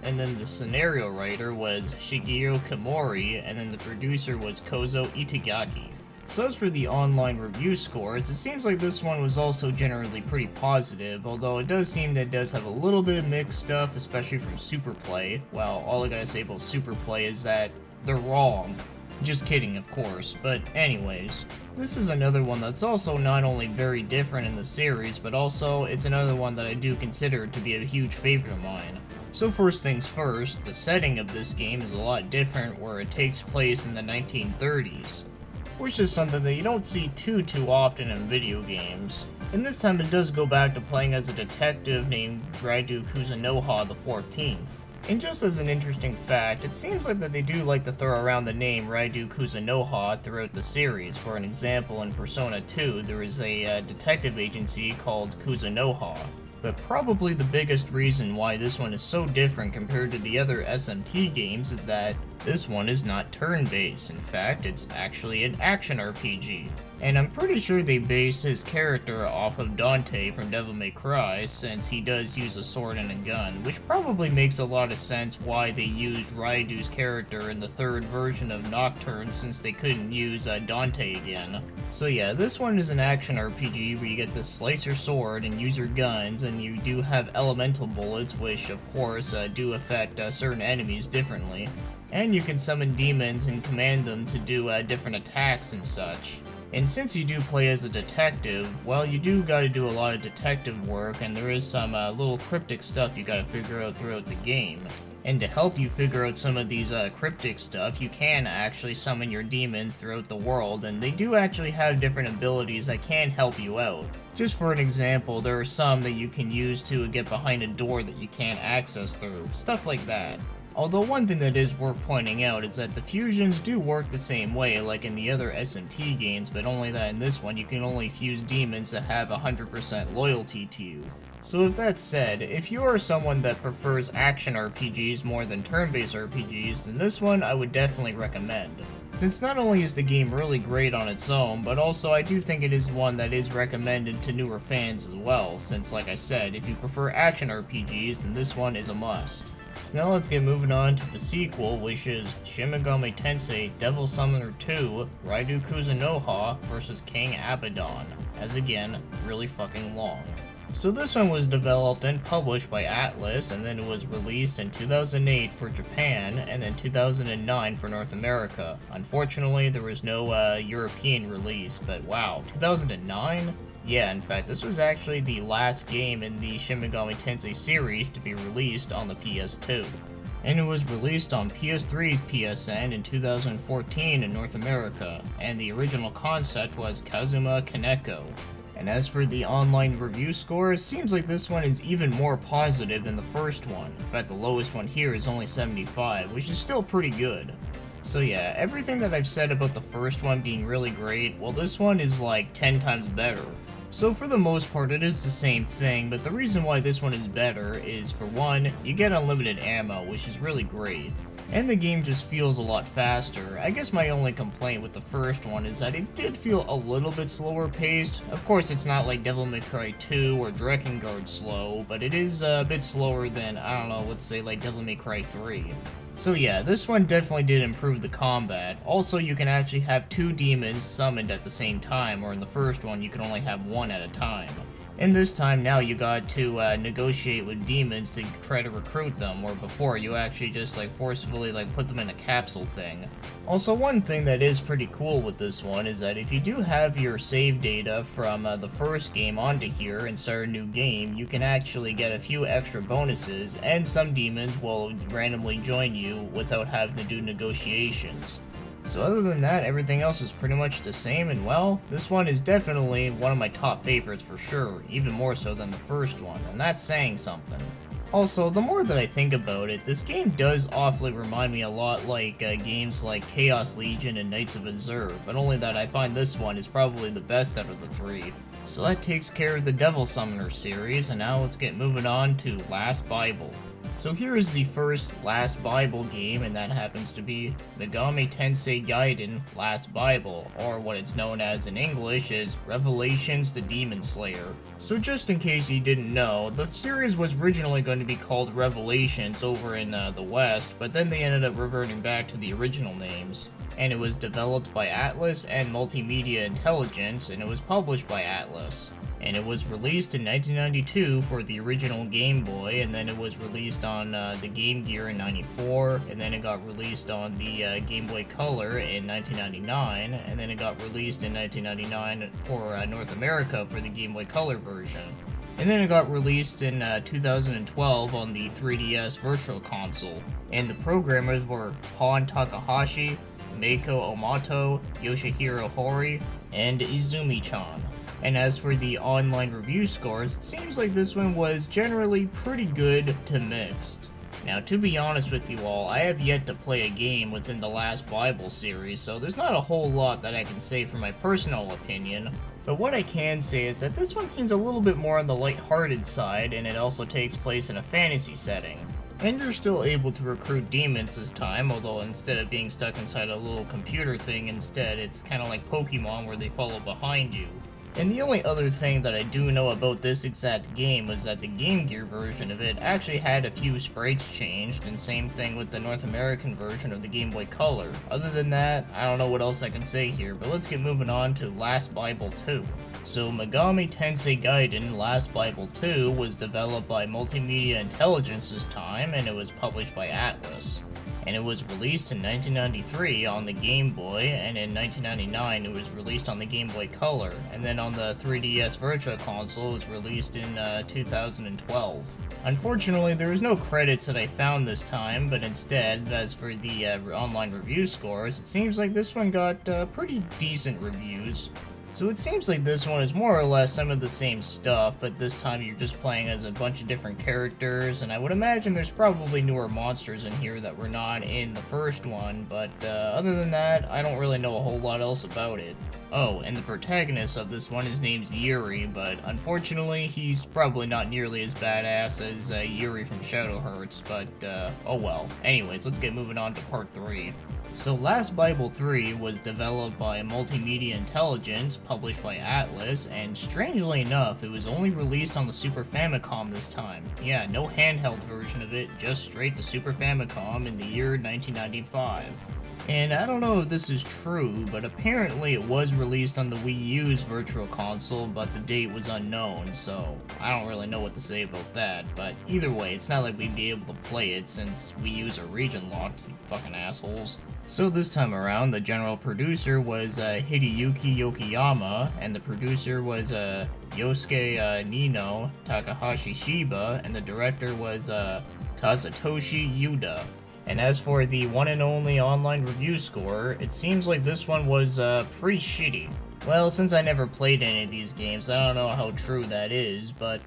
And then the scenario writer was Shigeru Kimori, and then the producer was Kozo Itagaki. So as for the online review scores, it seems like this one was also generally pretty positive, although it does seem that it does have a little bit of mixed stuff, especially from Superplay. Well, all I gotta say about Superplay is that they're wrong. Just kidding, of course, but anyways. This is another one that's also not only very different in the series, but also it's another one that I do consider to be a huge favorite of mine. So first things first, the setting of this game is a lot different, where it takes place in the 1930s. Which is something that you don't see too often in video games. And this time it does go back to playing as a detective named Raidou Kuzunoha the 14th. And just as an interesting fact, it seems like that they do like to throw around the name Raidou Kuzunoha throughout the series. For an example, in Persona 2, there is a detective agency called Kuzunoha. But probably the biggest reason why this one is so different compared to the other SMT games is that this one is not turn-based. In fact, it's actually an action RPG. And I'm pretty sure they based his character off of Dante from Devil May Cry, since he does use a sword and a gun, which probably makes a lot of sense why they used Raidou's character in the third version of Nocturne, since they couldn't use Dante again. So yeah, this one is an action RPG where you get to slice your sword and use your guns, and you do have elemental bullets, which of course do affect certain enemies differently. And you can summon demons and command them to do different attacks and such. And since you do play as a detective, well, you do gotta do a lot of detective work, and there is some little cryptic stuff you gotta figure out throughout the game. And to help you figure out some of these cryptic stuff, you can actually summon your demons throughout the world, and they do actually have different abilities that can help you out. Just for an example, there are some that you can use to get behind a door that you can't access through, stuff like that. Although one thing that is worth pointing out is that the fusions do work the same way like in the other SMT games, but only that in this one you can only fuse demons that have 100% loyalty to you. So with that said, if you are someone that prefers action RPGs more than turn-based RPGs, then this one I would definitely recommend. Since not only is the game really great on its own, but also I do think it is one that is recommended to newer fans as well, since like I said, if you prefer action RPGs, then this one is a must. So now let's get moving on to the sequel, which is Shin Megami Tensei Devil Summoner 2 Raidou Kuzunoha vs King Abaddon, as again, really fucking long. So this one was developed and published by Atlus, and then it was released in 2008 for Japan, and then 2009 for North America. Unfortunately, there was no European release, but wow, 2009? Yeah, in fact, this was actually the last game in the Shin Megami Tensei series to be released on the PS2. And it was released on PS3's PSN in 2014 in North America, and the original concept was Kazuma Kaneko. And as for the online review score, it seems like this one is even more positive than the first one. In fact, the lowest one here is only 75, which is still pretty good. So yeah, everything that I've said about the first one being really great, well this one is like 10 times better. So for the most part it is the same thing, but the reason why this one is better is, for one, you get unlimited ammo, which is really great. And the game just feels a lot faster. I guess my only complaint with the first one is that it did feel a little bit slower paced. Of course it's not like Devil May Cry 2 or Drakengard slow, but it is a bit slower than, I don't know, let's say like Devil May Cry 3. So yeah, this one definitely did improve the combat. Also, you can actually have 2 demons summoned at the same time, or in the first one you can only have 1 at a time. And this time now you got to negotiate with demons to try to recruit them, where before you actually just like forcefully like put them in a capsule thing. Also, one thing that is pretty cool with this one is that if you do have your save data from the first game onto here and start a new game, you can actually get a few extra bonuses, and some demons will randomly join you without having to do negotiations. So other than that, everything else is pretty much the same, and well, this one is definitely one of my top favorites for sure, even more so than the first one, and that's saying something. Also, the more that I think about it, this game does awfully remind me a lot like games like Chaos Legion and Knights of Azure, but only that I find this one is probably the best out of the 3. So that takes care of the Devil Summoner series, and now let's get moving on to Last Bible. So here is the first Last Bible game, and that happens to be Megami Tensei Gaiden Last Bible, or what it's known as in English is Revelations the Demon Slayer. So just in case you didn't know, the series was originally going to be called Revelations over in the West, but then they ended up reverting back to the original names. And it was developed by Atlus and Multimedia Intelligence, and it was published by Atlus. And it was released in 1992 for the original Game Boy, and then it was released on the Game Gear in 94, and then it got released on the Game Boy Color in 1999, and then it got released in 1999 for North America for the Game Boy Color version. And then it got released in 2012 on the 3DS Virtual Console, and the programmers were Han Takahashi, Meiko Omoto, Yoshihiro Hori, and Izumi-chan. And as for the online review scores, it seems like this one was generally pretty good to mixed. Now, to be honest with you all, I have yet to play a game within the Last Bible series, so there's not a whole lot that I can say from my personal opinion. But what I can say is that this one seems a little bit more on the lighthearted side, and it also takes place in a fantasy setting. And you're still able to recruit demons this time, although instead of being stuck inside a little computer thing, instead it's kind of like Pokemon where they follow behind you. And the only other thing that I do know about this exact game was that the Game Gear version of it actually had a few sprites changed, and same thing with the North American version of the Game Boy Color. Other than that, I don't know what else I can say here, but let's get moving on to Last Bible 2. So Megami Tensei Gaiden Last Bible 2 was developed by Multimedia Intelligence this time, and it was published by Atlus. And it was released in 1993 on the Game Boy, and in 1999 it was released on the Game Boy Color, and then on the 3DS Virtual Console it was released in 2012. Unfortunately, there was no credits that I found this time, but instead, as for the online review scores, it seems like this one got pretty decent reviews. So it seems like this one is more or less some of the same stuff, but this time you're just playing as a bunch of different characters, and I would imagine there's probably newer monsters in here that were not in the first one, but other than that, I don't really know a whole lot else about it. Oh, and the protagonist of this one, his name's Yuri, but unfortunately, he's probably not nearly as badass as Yuri from Shadow Hearts, but oh well. Anyways, let's get moving on to part 3. So Last Bible 3 was developed by Multimedia Intelligence, published by Atlas, and strangely enough, it was only released on the Super Famicom this time. Yeah, no handheld version of it, just straight to Super Famicom in the year 1995. And I don't know if this is true, but apparently it was released on the Wii U's Virtual Console, but the date was unknown, so I don't really know what to say about that. But either way, it's not like we'd be able to play it since Wii U's are region locked, you fucking assholes. So this time around, the general producer was Hideyuki Yokoyama, and the producer was Yosuke Nino Takahashi Shiba, and the director was Kazutoshi Yuda. And as for the one and only online review score, it seems like this one was pretty shitty. Well, since I never played any of these games, I don't know how true that is, but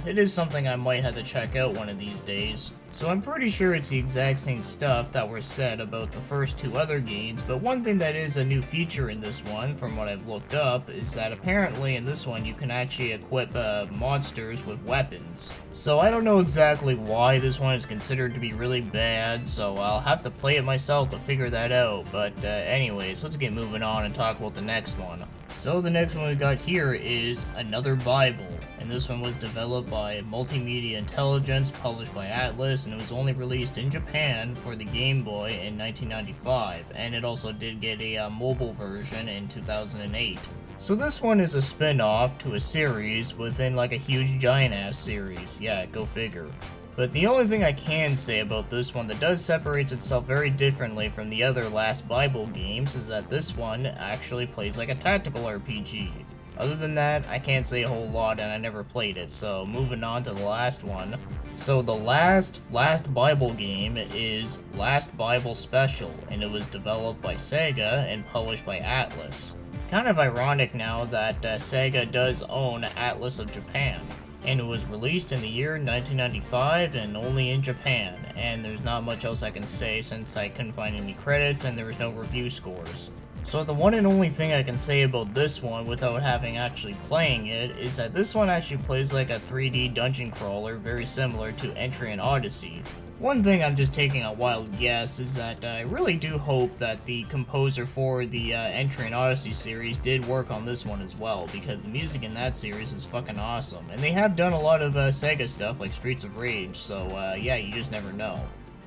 it is something I might have to check out one of these days. So I'm pretty sure it's the exact same stuff that was said about the first 2 other games, but one thing that is a new feature in this one, from what I've looked up, is that apparently in this one you can actually equip monsters with weapons. So I don't know exactly why this one is considered to be really bad, so I'll have to play it myself to figure that out, but anyways, let's get moving on and talk about the next one. So the next one we got here is Another Bible, and this one was developed by Multimedia Intelligence, published by Atlas, and it was only released in Japan for the Game Boy in 1995, and it also did get a mobile version in 2008. So this one is a spin-off to a series within like a huge giant-ass series. Yeah, go figure. But the only thing I can say about this one that does separate itself very differently from the other Last Bible games is that this one actually plays like a tactical RPG. Other than that, I can't say a whole lot and I never played it, so moving on to the last one. So the last Bible game is Last Bible Special, and it was developed by Saga and published by Atlas. Kind of ironic now that Saga does own Atlas of Japan. And it was released in the year 1995 and only in Japan, and there's not much else I can say since I couldn't find any credits and there was no review scores. So the one and only thing I can say about this one without having actually playing it is that this one actually plays like a 3D dungeon crawler very similar to Entry and Odyssey. One thing I'm just taking a wild guess is that I really do hope that the composer for the Entry and Odyssey series did work on this one as well, because the music in that series is fucking awesome, and they have done a lot of Sega stuff like Streets of Rage, so yeah, you just never know.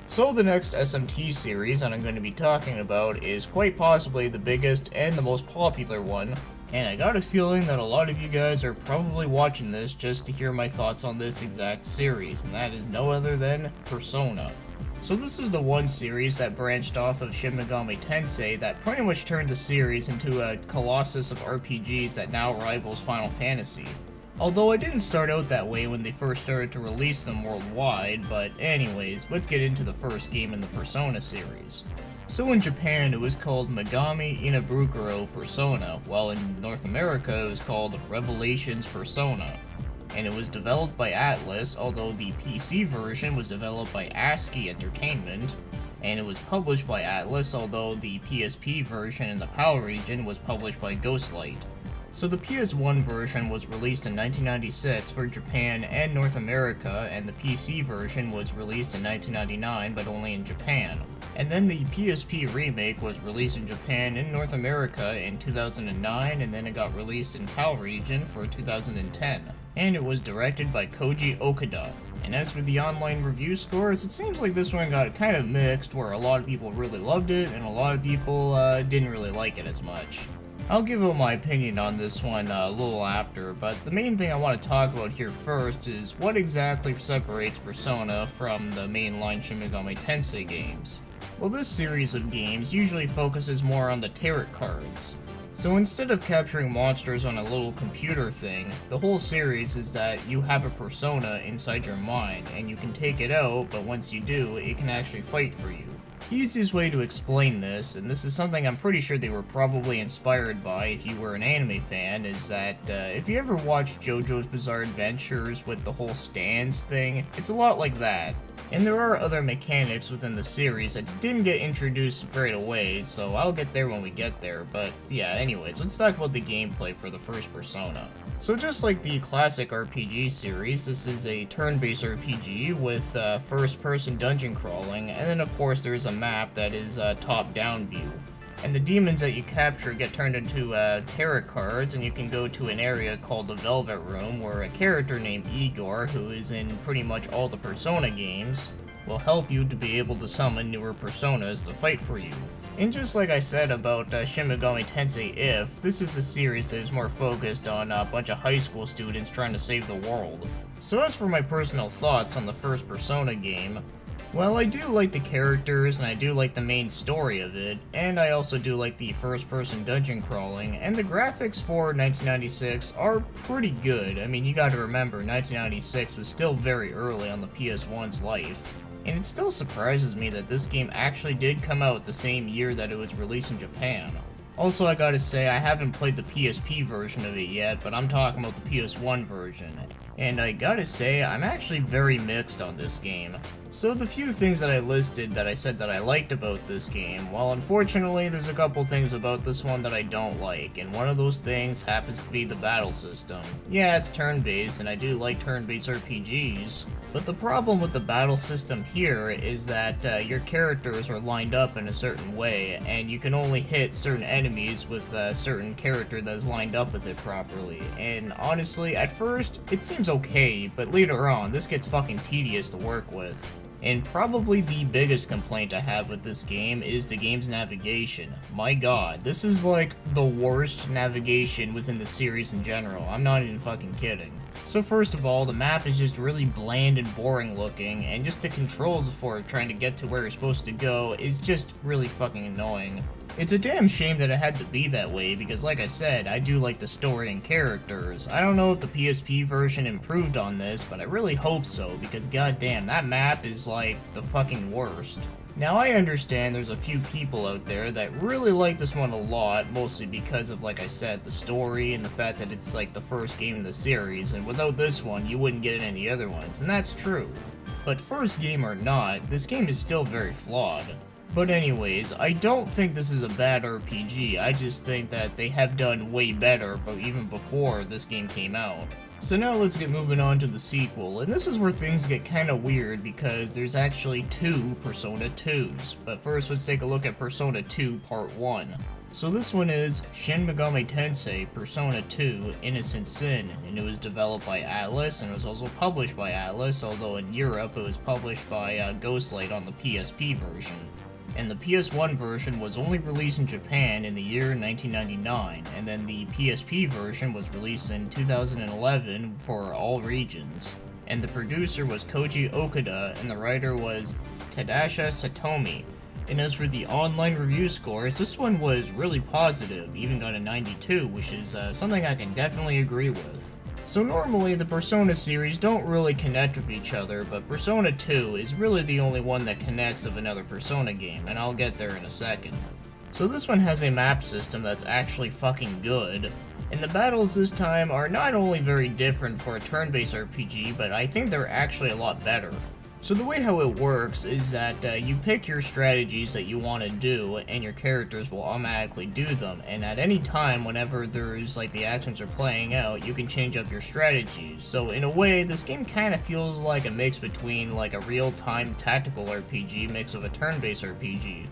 So the next SMT series that I'm going to be talking about is quite possibly the biggest and the most popular one, and I got a feeling that a lot of you guys are probably watching this just to hear my thoughts on this exact series, and that is no other than Persona. So this is the one series that branched off of Shin Megami Tensei that pretty much turned the series into a colossus of RPGs that now rivals Final Fantasy. Although it didn't start out that way when they first started to release them worldwide, but anyways, let's get into the first game in the Persona series. So in Japan it was called Megami Inabrukuro Persona, while in North America it was called Revelations Persona. And it was developed by Atlas, although the PC version was developed by ASCII Entertainment, and it was published by Atlas, although the PSP version in the PAL region was published by Ghostlight. So the PS1 version was released in 1996 for Japan and North America, and the PC version was released in 1999 but only in Japan. And then the PSP remake was released in Japan and North America in 2009, and then it got released in PAL region for 2010. And it was directed by Koji Okada. And as for the online review scores, it seems like this one got kind of mixed, where a lot of people really loved it and a lot of people didn't really like it as much. I'll give out my opinion on this one a little after, but the main thing I want to talk about here first is what exactly separates Persona from the mainline Shin Megami Tensei games. Well, this series of games usually focuses more on the tarot cards. So instead of capturing monsters on a little computer thing, the whole series is that you have a persona inside your mind, and you can take it out, but once you do, it can actually fight for you. Easiest way to explain this, and this is something I'm pretty sure they were probably inspired by if you were an anime fan, is that if you ever watched JoJo's Bizarre Adventures with the whole stands thing, it's a lot like that. And there are other mechanics within the series that didn't get introduced right away, so I'll get there when we get there, but yeah, anyways, let's talk about the gameplay for the first Persona. So just like the classic RPG series, this is a turn-based RPG with first-person dungeon crawling, and then of course there's a map that is top-down view. And the demons that you capture get turned into tarot cards, and you can go to an area called the Velvet Room, where a character named Igor, who is in pretty much all the Persona games, will help you to be able to summon newer Personas to fight for you. And just like I said about Shin Megami Tensei If, this is the series that is more focused on a bunch of high school students trying to save the world. So as for my personal thoughts on the first Persona game, well, I do like the characters, and I do like the main story of it, and I also do like the first-person dungeon crawling, and the graphics for 1996 are pretty good. I mean, you gotta remember, 1996 was still very early on the PS1's life, and it still surprises me that this game actually did come out the same year that it was released in Japan. Also, I gotta say, I haven't played the PSP version of it yet, but I'm talking about the PS1 version. And I gotta say, I'm actually very mixed on this game. So the few things that I listed that I said that I liked about this game, well, unfortunately there's a couple things about this one that I don't like, and one of those things happens to be the battle system. Yeah, it's turn-based, and I do like turn-based RPGs, but the problem with the battle system here is that your characters are lined up in a certain way, and you can only hit certain enemies with a certain character that is lined up with it properly. And honestly, at first, it seems okay, but later on, this gets fucking tedious to work with. And probably the biggest complaint I have with this game is the game's navigation. My god, this is like the worst navigation within the series in general. I'm not even fucking kidding. So first of all, the map is just really bland and boring looking, and just the controls for trying to get to where you're supposed to go is just really fucking annoying. It's a damn shame that it had to be that way, because like I said, I do like the story and characters. I don't know if the PSP version improved on this, but I really hope so, because goddamn, that map is like the fucking worst. Now I understand there's a few people out there that really like this one a lot, mostly because of, like I said, the story and the fact that it's like the first game in the series, and without this one, you wouldn't get in any other ones, and that's true. But first game or not, this game is still very flawed. But anyways, I don't think this is a bad RPG, I just think that they have done way better, but even before this game came out. So now let's get moving on to the sequel, and this is where things get kinda weird because there's actually two Persona 2s. But first let's take a look at Persona 2 Part 1. So this one is Shin Megami Tensei Persona 2 Innocent Sin, and it was developed by Atlus and was also published by Atlus, although in Europe it was published by Ghostlight on the PSP version. And the PS1 version was only released in Japan in the year 1999, and then the PSP version was released in 2011 for all regions. And the producer was Koji Okada, and the writer was Tadasha Satomi. And as for the online review scores, this one was really positive, even got a 92, which is something I can definitely agree with. So normally the Persona series don't really connect with each other, but Persona 2 is really the only one that connects of another Persona game, and I'll get there in a second. So this one has a map system that's actually fucking good, and the battles this time are not only very different for a turn-based RPG, but I think they're actually a lot better. So the way how it works is that you pick your strategies that you want to do, and your characters will automatically do them, and at any time whenever there's like the actions are playing out, you can change up your strategies. So in a way, this game kind of feels like a mix between like a real-time tactical RPG mixed with a turn-based RPG,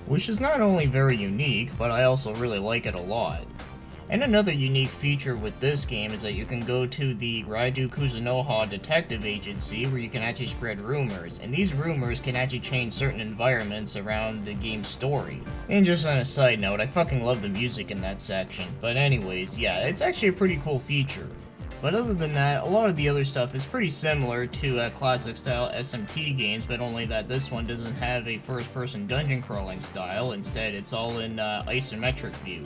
which is not only very unique, but I also really like it a lot. And another unique feature with this game is that you can go to the Raidou Kuzunoha detective agency where you can actually spread rumors, and these rumors can actually change certain environments around the game's story. And just on a side note, I fucking love the music in that section, but anyways, yeah, it's actually a pretty cool feature. But other than that, a lot of the other stuff is pretty similar to classic style SMT games, but only that this one doesn't have a first person dungeon crawling style, instead it's all in isometric view.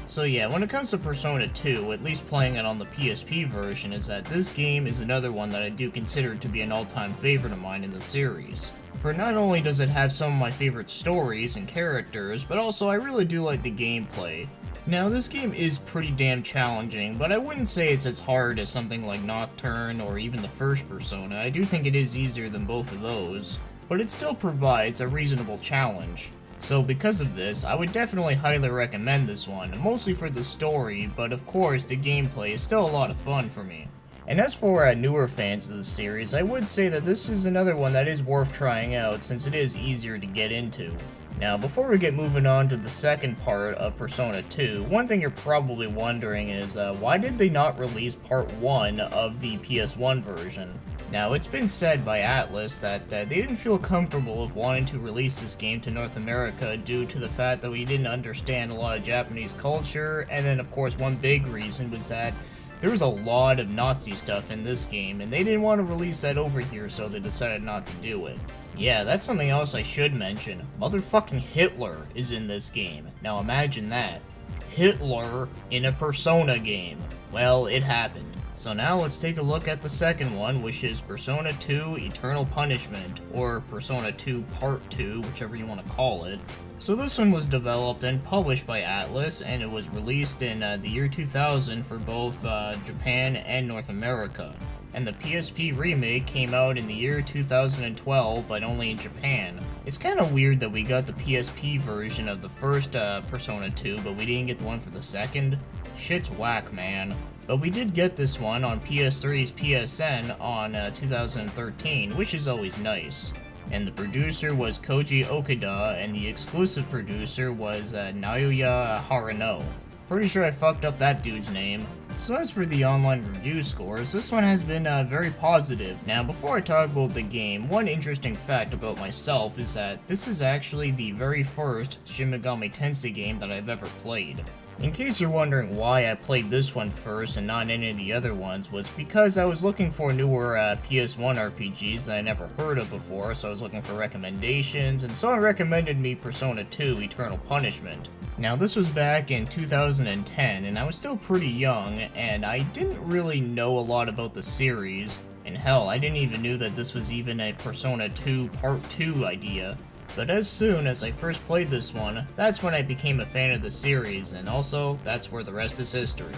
So yeah, when it comes to Persona 2, at least playing it on the PSP version, is that this game is another one that I do consider to be an all-time favorite of mine in the series. For not only does it have some of my favorite stories and characters, but also I really do like the gameplay. Now, this game is pretty damn challenging, but I wouldn't say it's as hard as something like Nocturne or even the first Persona. I do think it is easier than both of those, but it still provides a reasonable challenge. So because of this, I would definitely highly recommend this one, mostly for the story, but of course the gameplay is still a lot of fun for me. And as for newer fans of the series, I would say that this is another one that is worth trying out since it is easier to get into. Now, before we get moving on to the second part of Persona 2, one thing you're probably wondering is, why did they not release part 1 of the PS1 version? Now, it's been said by Atlus that they didn't feel comfortable with wanting to release this game to North America due to the fact that we didn't understand a lot of Japanese culture, and then of course one big reason was that there was a lot of Nazi stuff in this game, and they didn't want to release that over here, so they decided not to do it. Yeah, that's something else I should mention. Motherfucking Hitler is in this game. Now imagine that. Hitler in a Persona game. Well, it happened. So now let's take a look at the second one, which is Persona 2 Eternal Punishment, or Persona 2 Part 2, whichever you want to call it. So this one was developed and published by Atlus, and it was released in the year 2000 for both Japan and North America. And the PSP remake came out in the year 2012, but only in Japan. It's kind of weird that we got the PSP version of the first Persona 2, but we didn't get the one for the second. Shit's whack, man. But we did get this one on PS3's PSN on 2013, which is always nice. And the producer was Koji Okada, and the exclusive producer was Naoya Harano. Pretty sure I fucked up that dude's name. So as for the online review scores, this one has been very positive. Now before I talk about the game, one interesting fact about myself is that this is actually the very first Shin Megami Tensei game that I've ever played. In case you're wondering why I played this one first and not any of the other ones, was because I was looking for newer PS1 RPGs that I never heard of before, so I was looking for recommendations, and someone recommended me Persona 2 Eternal Punishment. Now this was back in 2010, and I was still pretty young, and I didn't really know a lot about the series, and hell, I didn't even know that this was even a Persona 2 Part 2 idea. But as soon as I first played this one, that's when I became a fan of the series, and also, that's where the rest is history.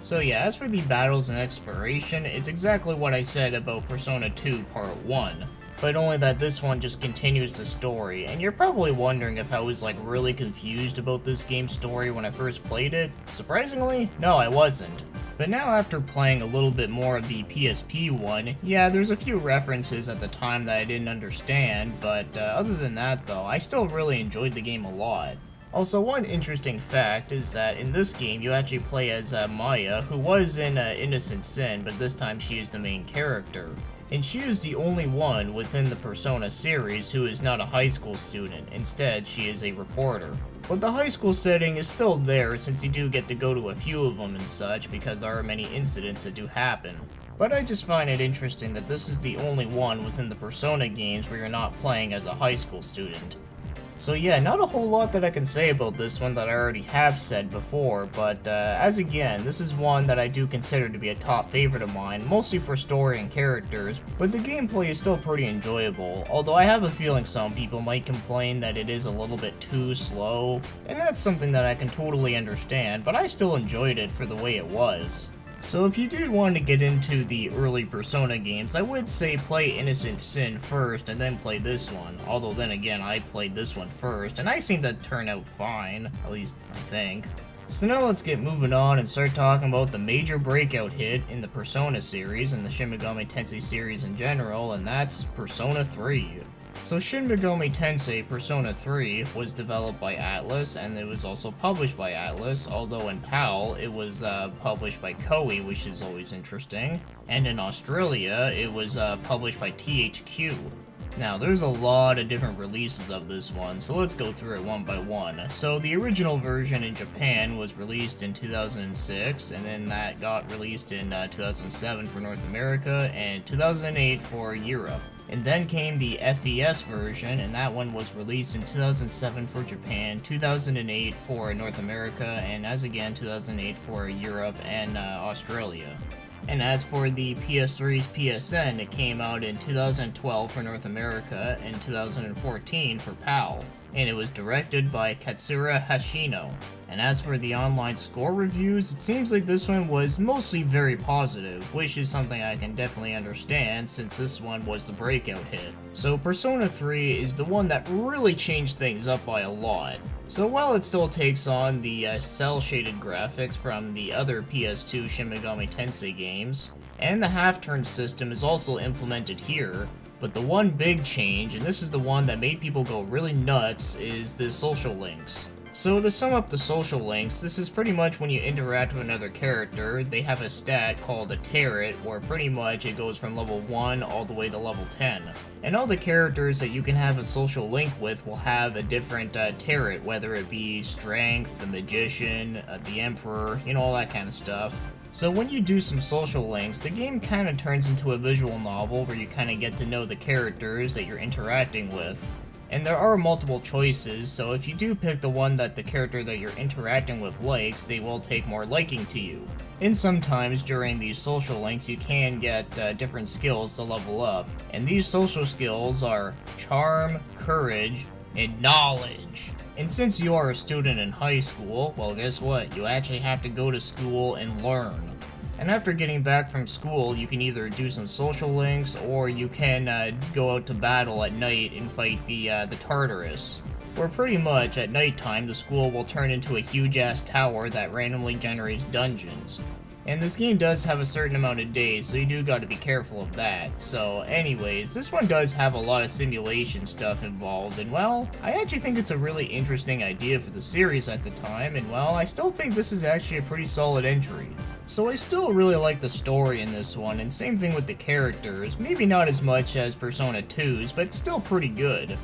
So yeah, as for the battles and exploration, it's exactly what I said about Persona 2 Part 1, but only that this one just continues the story, and you're probably wondering if I was like really confused about this game's story when I first played it. Surprisingly, no, I wasn't. But now after playing a little bit more of the PSP one, yeah, there's a few references at the time that I didn't understand, but other than that though, I still really enjoyed the game a lot. Also, one interesting fact is that in this game you actually play as Maya, who was in Innocent Sin, but this time she is the main character. And she is the only one within the Persona series who is not a high school student. Instead, she is a reporter. But the high school setting is still there since you do get to go to a few of them and such because there are many incidents that do happen. But I just find it interesting that this is the only one within the Persona games where you're not playing as a high school student. So yeah, not a whole lot that I can say about this one that I already have said before, but as again, this is one that I do consider to be a top favorite of mine, mostly for story and characters, but the gameplay is still pretty enjoyable, although I have a feeling some people might complain that it is a little bit too slow, and that's something that I can totally understand, but I still enjoyed it for the way it was. So if you did want to get into the early Persona games, I would say play Innocent Sin first and then play this one. Although then again, I played this one first, and I seem to turn out fine, at least I think. So now let's get moving on and start talking about the major breakout hit in the Persona series and the Shin Megami Tensei series in general, and that's Persona 3. So Shin Megami Tensei Persona 3 was developed by Atlus, and it was also published by Atlus, although in PAL it was published by Koei, which is always interesting, and in Australia it was published by THQ. Now, there's a lot of different releases of this one, so let's go through it one by one. So the original version in Japan was released in 2006, and then that got released in 2007 for North America, and 2008 for Europe. And then came the FES version, and that one was released in 2007 for Japan, 2008 for North America, and as again 2008 for Europe and Australia. And as for the PS3's PSN, it came out in 2012 for North America and 2014 for PAL, and it was directed by Katsura Hashino. And as for the online score reviews, it seems like this one was mostly very positive, which is something I can definitely understand since this one was the breakout hit. So Persona 3 is the one that really changed things up by a lot. So while it still takes on the cel-shaded graphics from the other PS2 Shin Megami Tensei games, and the half-turn system is also implemented here, but the one big change, and this is the one that made people go really nuts, is the social links. So to sum up the social links, this is pretty much when you interact with another character, they have a stat called a turret, where pretty much it goes from level 1 all the way to level 10. And all the characters that you can have a social link with will have a different turret, whether it be strength, the magician, the emperor, you know, all that kind of stuff. So when you do some social links, the game kind of turns into a visual novel where you kind of get to know the characters that you're interacting with. And there are multiple choices, so if you do pick the one that the character that you're interacting with likes, they will take more liking to you. And sometimes during these social links you can get different skills to level up, and these social skills are charm, courage, and knowledge. And since you are a student in high school, well guess what, you actually have to go to school and learn. And after getting back from school, you can either do some social links, or you can go out to battle at night and fight the Tartarus. Where pretty much, at nighttime, the school will turn into a huge-ass tower that randomly generates dungeons. And this game does have a certain amount of days, so you do gotta be careful of that. So anyways, this one does have a lot of simulation stuff involved, and well, I actually think it's a really interesting idea for the series at the time, and well, I still think this is actually a pretty solid entry. So I still really like the story in this one, and same thing with the characters, maybe not as much as Persona 2's, but still pretty good.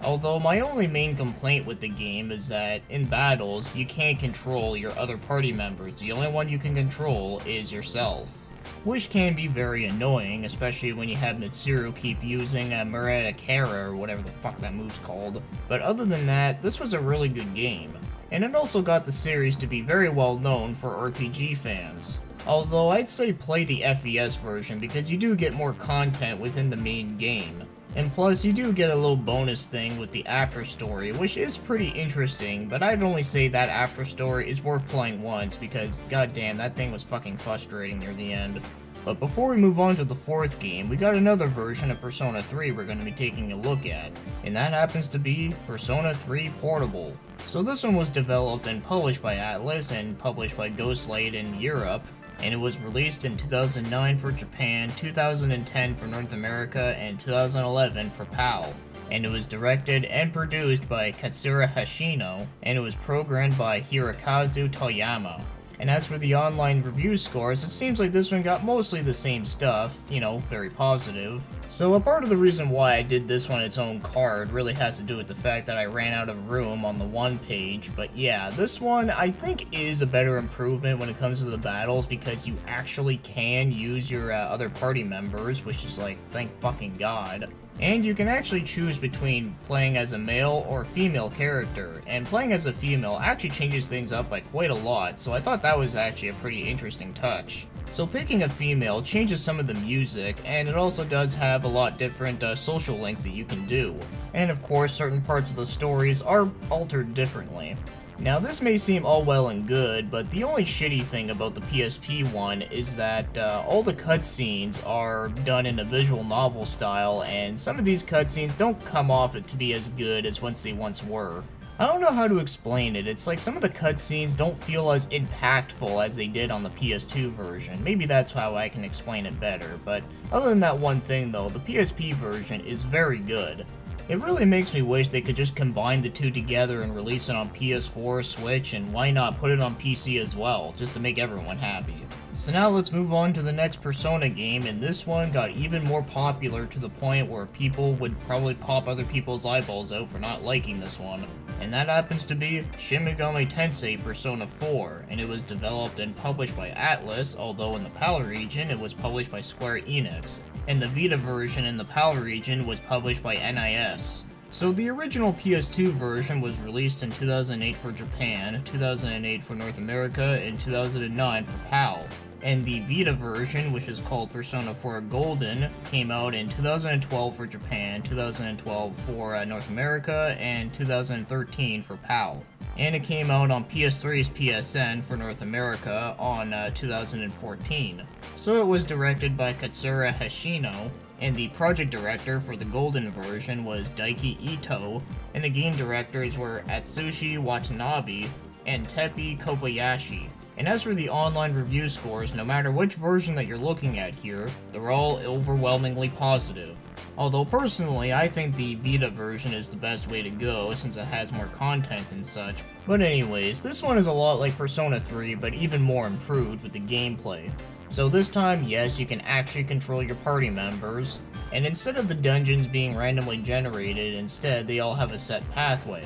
Although my only main complaint with the game is that in battles, you can't control your other party members, the only one you can control is yourself. Which can be very annoying, especially when you have Mitsuru keep using Murata Kara or whatever the fuck that move's called. But other than that, this was a really good game. And it also got the series to be very well known for RPG fans. Although I'd say play the FES version because you do get more content within the main game. And plus you do get a little bonus thing with the after story, which is pretty interesting, but I'd only say that after story is worth playing once because goddamn that thing was fucking frustrating near the end. But before we move on to the fourth game, we got another version of Persona 3 we're going to be taking a look at, and that happens to be Persona 3 Portable. So this one was developed and published by Atlus and published by Ghostlight in Europe, and it was released in 2009 for Japan, 2010 for North America, and 2011 for PAL. And it was directed and produced by Katsura Hashino, and it was programmed by Hirokazu Toyama. And as for the online review scores, it seems like this one got mostly the same stuff, you know, very positive. So a part of the reason why I did this one its own card really has to do with the fact that I ran out of room on the one page, but yeah, this one I think is a better improvement when it comes to the battles because you actually can use your other party members, which is like, thank fucking god. And you can actually choose between playing as a male or female character, and playing as a female actually changes things up by quite a lot, so I thought that was actually a pretty interesting touch. So picking a female changes some of the music, and it also does have a lot different social links that you can do. And of course, certain parts of the stories are altered differently. Now this may seem all well and good, but the only shitty thing about the PSP one is that all the cutscenes are done in a visual novel style, and some of these cutscenes don't come off to be as good as they once were. I don't know how to explain it, it's like some of the cutscenes don't feel as impactful as they did on the PS2 version. Maybe that's how I can explain it better, but other than that one thing though, the PSP version is very good. It really makes me wish they could just combine the two together and release it on PS4, Switch, and why not put it on PC as well, just to make everyone happy. So now let's move on to the next Persona game, and this one got even more popular to the point where people would probably pop other people's eyeballs out for not liking this one. And that happens to be Shin Megami Tensei Persona 4, and it was developed and published by Atlus, although in the PAL region it was published by Square Enix. and the Vita version in the PAL region was published by NIS. So the original PS2 version was released in 2008 for Japan, 2008 for North America, and 2009 for PAL. And the Vita version, which is called Persona 4 Golden, came out in 2012 for Japan, 2012 for North America, and 2013 for PAL. And it came out on PS3's PSN for North America on 2014. So it was directed by Katsura Hashino, and the project director for the Golden version was Daiki Ito, and the game directors were Atsushi Watanabe and Teppei Kobayashi. And as for the online review scores, no matter which version that you're looking at here, they're all overwhelmingly positive. Although personally, I think the Vita version is the best way to go since it has more content and such. But anyways, this one is a lot like Persona 3, but even more improved with the gameplay. So this time, yes, you can actually control your party members, and instead of the dungeons being randomly generated, instead they all have a set pathway.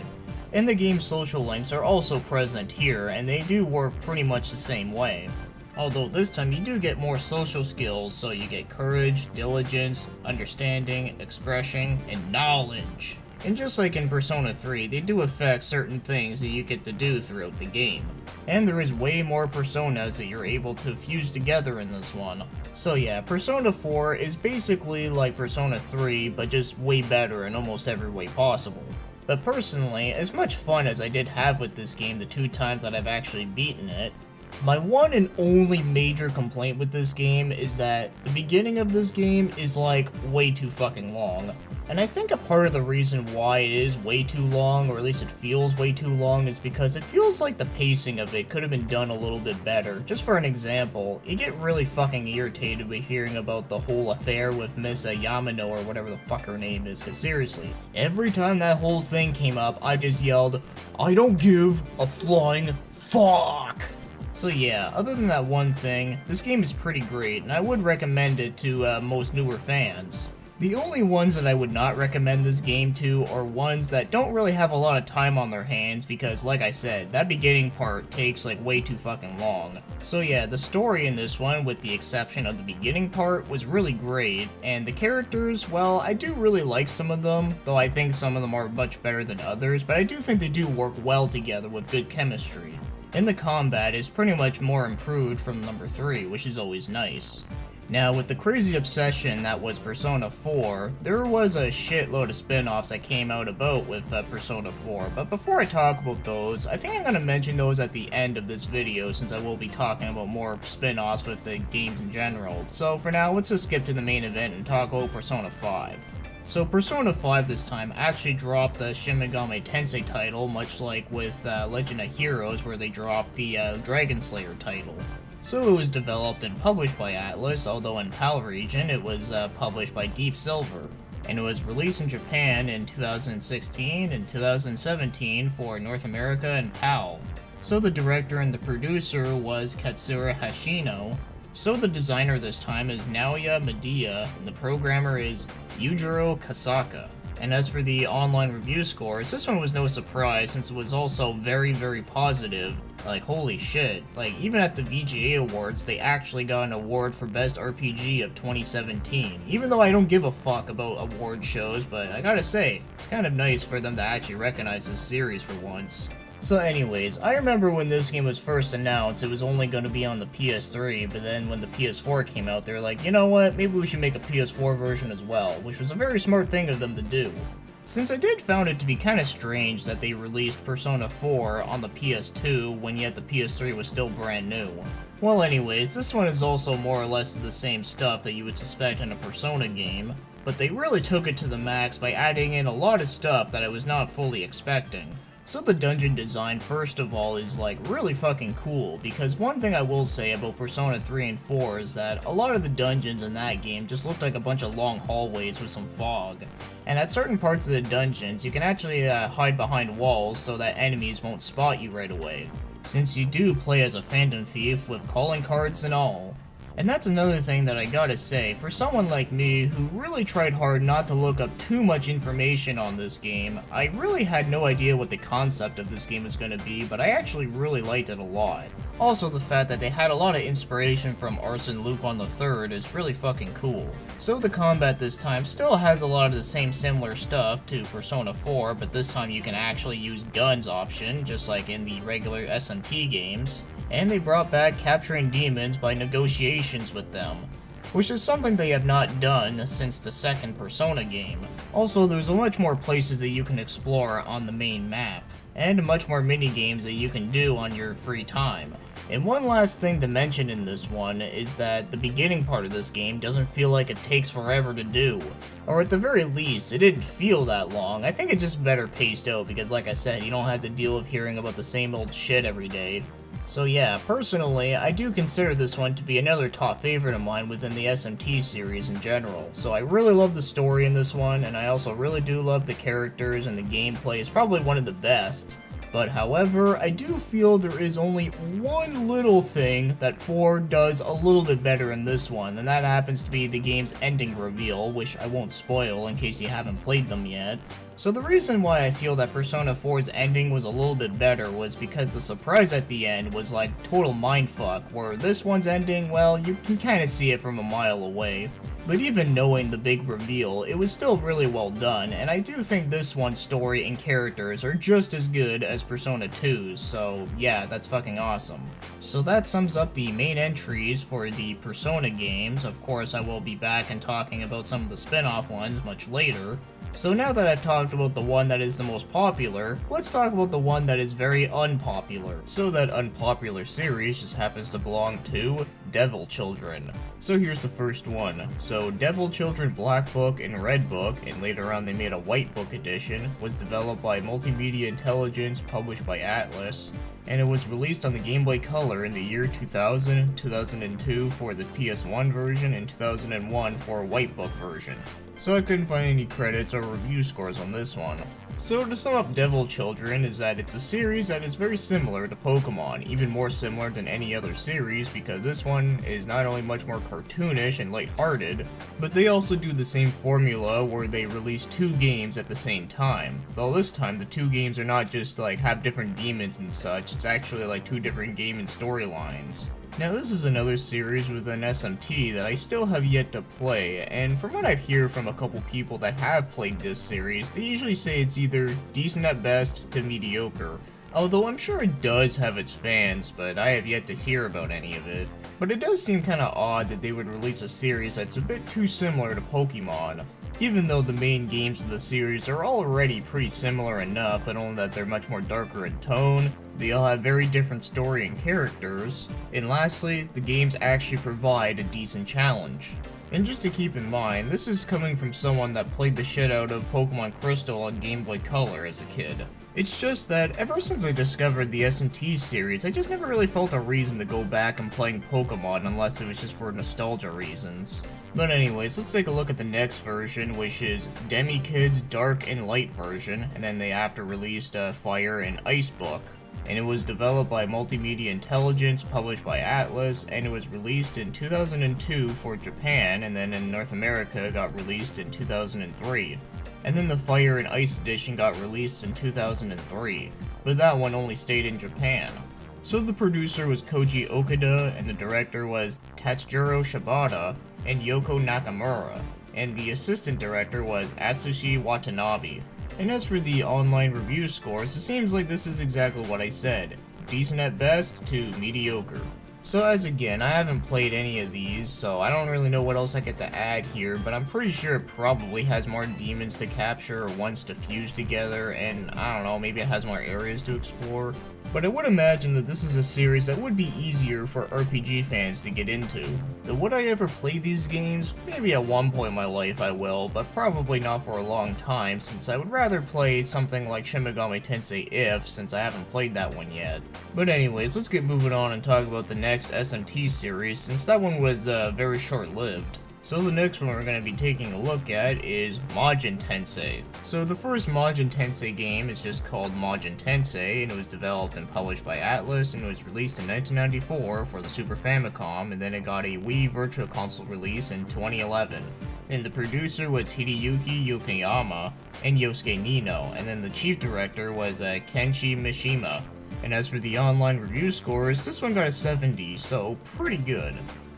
And the game's social links are also present here, and they do work pretty much the same way. Although this time you do get more social skills, so you get courage, diligence, understanding, expression, and knowledge. And just like in Persona 3, they do affect certain things that you get to do throughout the game. And there is way more personas that you're able to fuse together in this one. So yeah, Persona 4 is basically like Persona 3, but just way better in almost every way possible. But personally, as much fun as I did have with this game the 2 times that I've actually beaten it, my one and only major complaint with this game is that the beginning of this game is like way too fucking long. And I think a part of the reason why it is way too long, or at least it feels way too long, is because it feels like the pacing of it could have been done a little bit better. Just for an example, you get really fucking irritated with hearing about the whole affair with Miss Yamano or whatever the fuck her name is, cause seriously, every time that whole thing came up, I just yelled, "I don't give a flying fuck!" So yeah, other than that one thing, this game is pretty great, and I would recommend it to most newer fans. The only ones that I would not recommend this game to are ones that don't really have a lot of time on their hands because, like I said, that beginning part takes like way too fucking long. So yeah, the story in this one, with the exception of the beginning part, was really great, and the characters, well, I do really like some of them, though I think some of them are much better than others, but I do think they do work well together with good chemistry. And the combat is pretty much more improved from number 3, which is always nice. Now, with the crazy obsession that was Persona 4, there was a shitload of spin-offs that came out about with Persona 4, but before I talk about those, I think I'm going to mention those at the end of this video since I will be talking about more spin-offs with the games in general. So for now, let's just skip to the main event and talk about Persona 5. So Persona 5 this time actually dropped the Shin Megami Tensei title, much like with Legend of Heroes where they dropped the Dragon Slayer title. So it was developed and published by Atlus, although in PAL region it was published by Deep Silver. And it was released in Japan in 2016 and 2017 for North America and PAL. So the director and the producer was Katsura Hashino. So the designer this time is Naoya Midia, and the programmer is Yujiro Kasaka. And as for the online review scores, this one was no surprise since it was also very, very positive. Like, holy shit. Like, even at the VGA Awards, they actually got an award for Best RPG of 2017. Even though I don't give a fuck about award shows, but I gotta say, it's kind of nice for them to actually recognize this series for once. So anyways, I remember when this game was first announced, it was only going to be on the PS3, but then when the PS4 came out, they were like, you know what, maybe we should make a PS4 version as well, which was a very smart thing of them to do. Since I did found it to be kind of strange that they released Persona 4 on the PS2 when yet the PS3 was still brand new. Well anyways, this one is also more or less the same stuff that you would suspect in a Persona game, but they really took it to the max by adding in a lot of stuff that I was not fully expecting. So the dungeon design, first of all, is like really fucking cool, because one thing I will say about Persona 3 and 4 is that a lot of the dungeons in that game just looked like a bunch of long hallways with some fog. And at certain parts of the dungeons, you can actually hide behind walls so that enemies won't spot you right away, since you do play as a phantom thief with calling cards and all. And that's another thing that I gotta say, for someone like me who really tried hard not to look up too much information on this game, I really had no idea what the concept of this game was gonna be, but I actually really liked it a lot. Also, the fact that they had a lot of inspiration from Arsene Lupin III is really fucking cool. So the combat this time still has a lot of the same similar stuff to Persona 4, but this time you can actually use guns option, just like in the regular SMT games. And they brought back capturing demons by negotiations with them, which is something they have not done since the second Persona game. Also, there's much more places that you can explore on the main map, and much more mini-games that you can do on your free time. And one last thing to mention in this one is that the beginning part of this game doesn't feel like it takes forever to do. Or at the very least, it didn't feel that long. I think it's just better paced out because, like I said, you don't have to deal with hearing about the same old shit every day. So yeah, personally, I do consider this one to be another top favorite of mine within the SMT series in general. So I really love the story in this one, and I also really do love the characters, and the gameplay is probably one of the best. But however, I do feel there is only one little thing that 4 does a little bit better in this one, and that happens to be the game's ending reveal, which I won't spoil in case you haven't played them yet. So the reason why I feel that Persona 4's ending was a little bit better was because the surprise at the end was like total mindfuck, where this one's ending, well, you can kinda see it from a mile away. But even knowing the big reveal, it was still really well done, and I do think this one's story and characters are just as good as Persona 2's, so yeah, that's fucking awesome. So that sums up the main entries for the Persona games. Of course, I will be back and talking about some of the spin-off ones much later. So now that I've talked about the one that is the most popular, let's talk about the one that is very unpopular. So that unpopular series just happens to belong to Devil Children. So here's the first one. So Devil Children Black Book and Red Book, and later on they made a White Book edition, was developed by Multimedia Intelligence, published by Atlas, and it was released on the Game Boy Color in the year 2000, 2002 for the PS1 version, and 2001 for a White Book version. So I couldn't find any credits or review scores on this one. So to sum up Devil Children is that it's a series that is very similar to Pokemon, even more similar than any other series because this one is not only much more cartoonish and lighthearted, but they also do the same formula where they release 2 games at the same time. Though this time the 2 games are not just like have different demons and such, it's actually like 2 different game and storylines. Now this is another series within SMT that I still have yet to play, and from what I hear from a couple people that have played this series, they usually say it's either decent at best to mediocre. Although I'm sure it does have its fans, but I have yet to hear about any of it. But it does seem kinda odd that they would release a series that's a bit too similar to Pokemon. Even though the main games of the series are already pretty similar enough, but only that they're much more darker in tone, they all have very different story and characters, and lastly, the games actually provide a decent challenge. And just to keep in mind, this is coming from someone that played the shit out of Pokemon Crystal on Game Boy Color as a kid. It's just that, ever since I discovered the SMT series, I just never really felt a reason to go back and playing Pokemon unless it was just for nostalgia reasons. But anyways, let's take a look at the next version, which is Demi Kid's Dark and Light version, and then they after released Fire and Ice book. And it was developed by Multimedia Intelligence, published by Atlas, and it was released in 2002 for Japan, and then in North America got released in 2003. And then the Fire and Ice edition got released in 2003, but that one only stayed in Japan. So the producer was Koji Okada, and the director was Tatsujiro Shibata and Yoko Nakamura, and the assistant director was Atsushi Watanabe. And as for the online review scores, it seems like this is exactly what I said, decent at best to mediocre. So as again, I haven't played any of these, so I don't really know what else I get to add here, but I'm pretty sure it probably has more demons to capture or ones to fuse together, and I don't know, maybe it has more areas to explore. But I would imagine that this is a series that would be easier for RPG fans to get into. Though would I ever play these games? Maybe at one point in my life I will, but probably not for a long time, since I would rather play something like Shin Megami Tensei if, since I haven't played that one yet. But anyways, let's get moving on and talk about the next SMT series, since that one was very short-lived. So the next one we're going to be taking a look at is Majin Tensei. So the first Majin Tensei game is just called Majin Tensei, and it was developed and published by Atlus, and it was released in 1994 for the Super Famicom, and then it got a Wii Virtual Console release in 2011. And the producer was Hideyuki Yokoyama and Yosuke Nino, and then the chief director was Kenshi Mishima. And as for the online review scores, this one got a 70, so pretty good.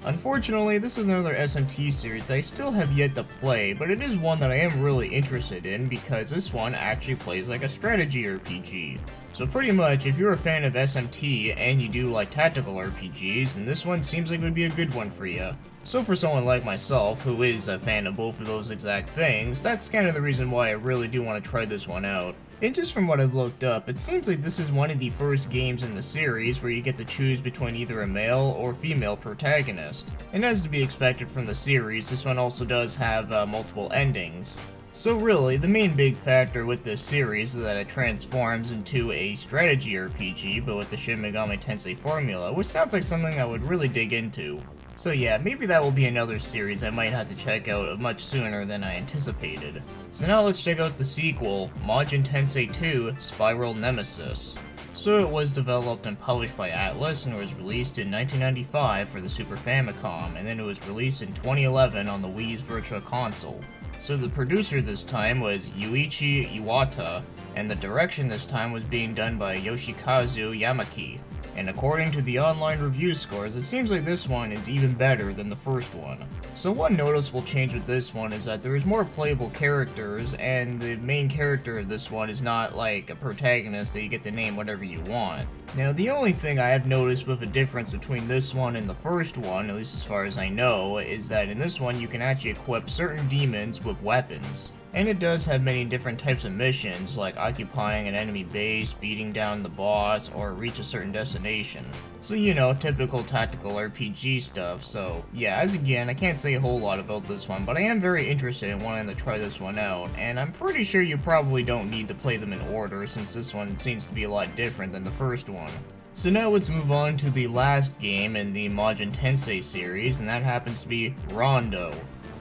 Unfortunately, this is another SMT series I still have yet to play, but it is one that I am really interested in because this one actually plays like a strategy RPG. So pretty much, if you're a fan of SMT and you do like tactical RPGs, then this one seems like it would be a good one for you. So for someone like myself, who is a fan of both of those exact things, that's kind of the reason why I really do want to try this one out. And just from what I've looked up, it seems like this is one of the first games in the series where you get to choose between either a male or female protagonist. And as to be expected from the series, this one also does have multiple endings. So really, the main big factor with this series is that it transforms into a strategy RPG, but with the Shin Megami Tensei formula, which sounds like something I would really dig into. So yeah, maybe that will be another series I might have to check out much sooner than I anticipated. So now let's check out the sequel, Majin Tensei 2 Spiral Nemesis. So it was developed and published by Atlus and was released in 1995 for the Super Famicom, and then it was released in 2011 on the Wii's Virtual Console. So the producer this time was Yuichi Iwata, and the direction this time was being done by Yoshikazu Yamaki. And according to the online review scores, it seems like this one is even better than the first one. So one noticeable change with this one is that there is more playable characters, and the main character of this one is not like a protagonist that you get to name whatever you want. Now the only thing I have noticed with a difference between this one and the first one, at least as far as I know, is that in this one you can actually equip certain demons with weapons. And it does have many different types of missions, like occupying an enemy base, beating down the boss, or reach a certain destination. So you know, typical tactical RPG stuff. So yeah, as again, I can't say a whole lot about this one, but I am very interested in wanting to try this one out, and I'm pretty sure you probably don't need to play them in order, since this one seems to be a lot different than the first one. So now let's move on to the last game in the Majin Tensei series, and that happens to be Rondo.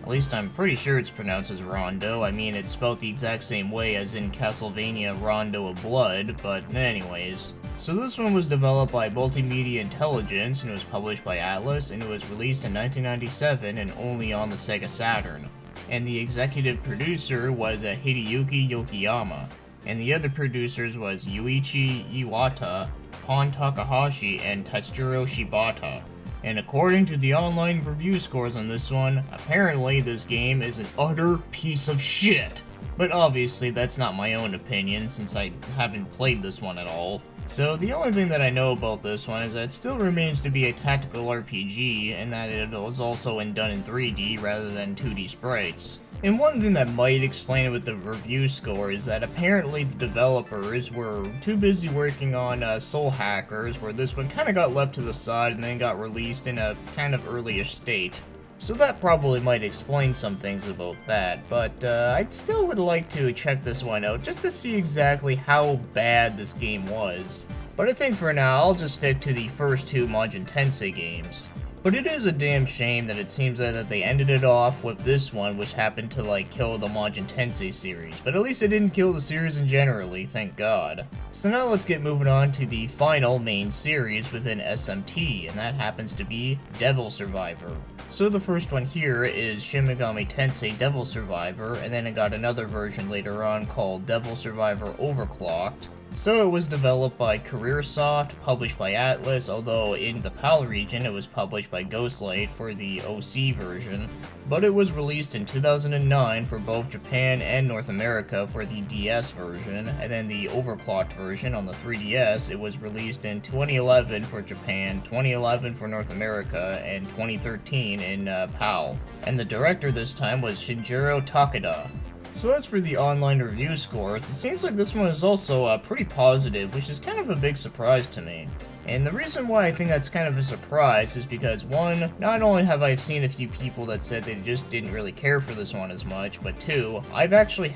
At least I'm pretty sure it's pronounced as Rondo. I mean, it's spelled the exact same way as in Castlevania Rondo of Blood, but anyways. So this one was developed by Multimedia Intelligence, and it was published by Atlus, and it was released in 1997 and only on the Sega Saturn. And the executive producer was Hideyuki Yokoyama, and the other producers was Yuichi Iwata, Pon Takahashi, and Tatsuro Shibata. And according to the online review scores on this one, apparently this game is an utter piece of shit. But obviously that's not my own opinion, since I haven't played this one at all. So the only thing that I know about this one is that it still remains to be a tactical RPG, and that it was also done in 3D rather than 2D sprites. And one thing that might explain it with the review score is that apparently the developers were too busy working on Soul Hackers, where this one kind of got left to the side and then got released in a kind of early-ish state. So that probably might explain some things about that, but I still would like to check this one out just to see exactly how bad this game was. But I think for now, I'll just stick to the first two Majin Tensei games. But it is a damn shame that it seems that they ended it off with this one, which happened to like kill the Majin Tensei series. But at least it didn't kill the series in generally, thank God. So now let's get moving on to the final main series within SMT, and that happens to be Devil Survivor. So the first one here is Shin Megami Tensei Devil Survivor, and then it got another version later on called Devil Survivor Overclocked. So it was developed by Careersoft, published by Atlus, although in the PAL region it was published by Ghostlight for the OC version. But it was released in 2009 for both Japan and North America for the DS version, and then the overclocked version on the 3DS, it was released in 2011 for Japan, 2011 for North America, and 2013 in PAL. And the director this time was Shinjiro Takeda. So as for the online review scores, it seems like this one is also pretty positive, which is kind of a big surprise to me. And the reason why I think that's kind of a surprise is because, one, not only have I seen a few people that said they just didn't really care for this one as much, but two, I've actually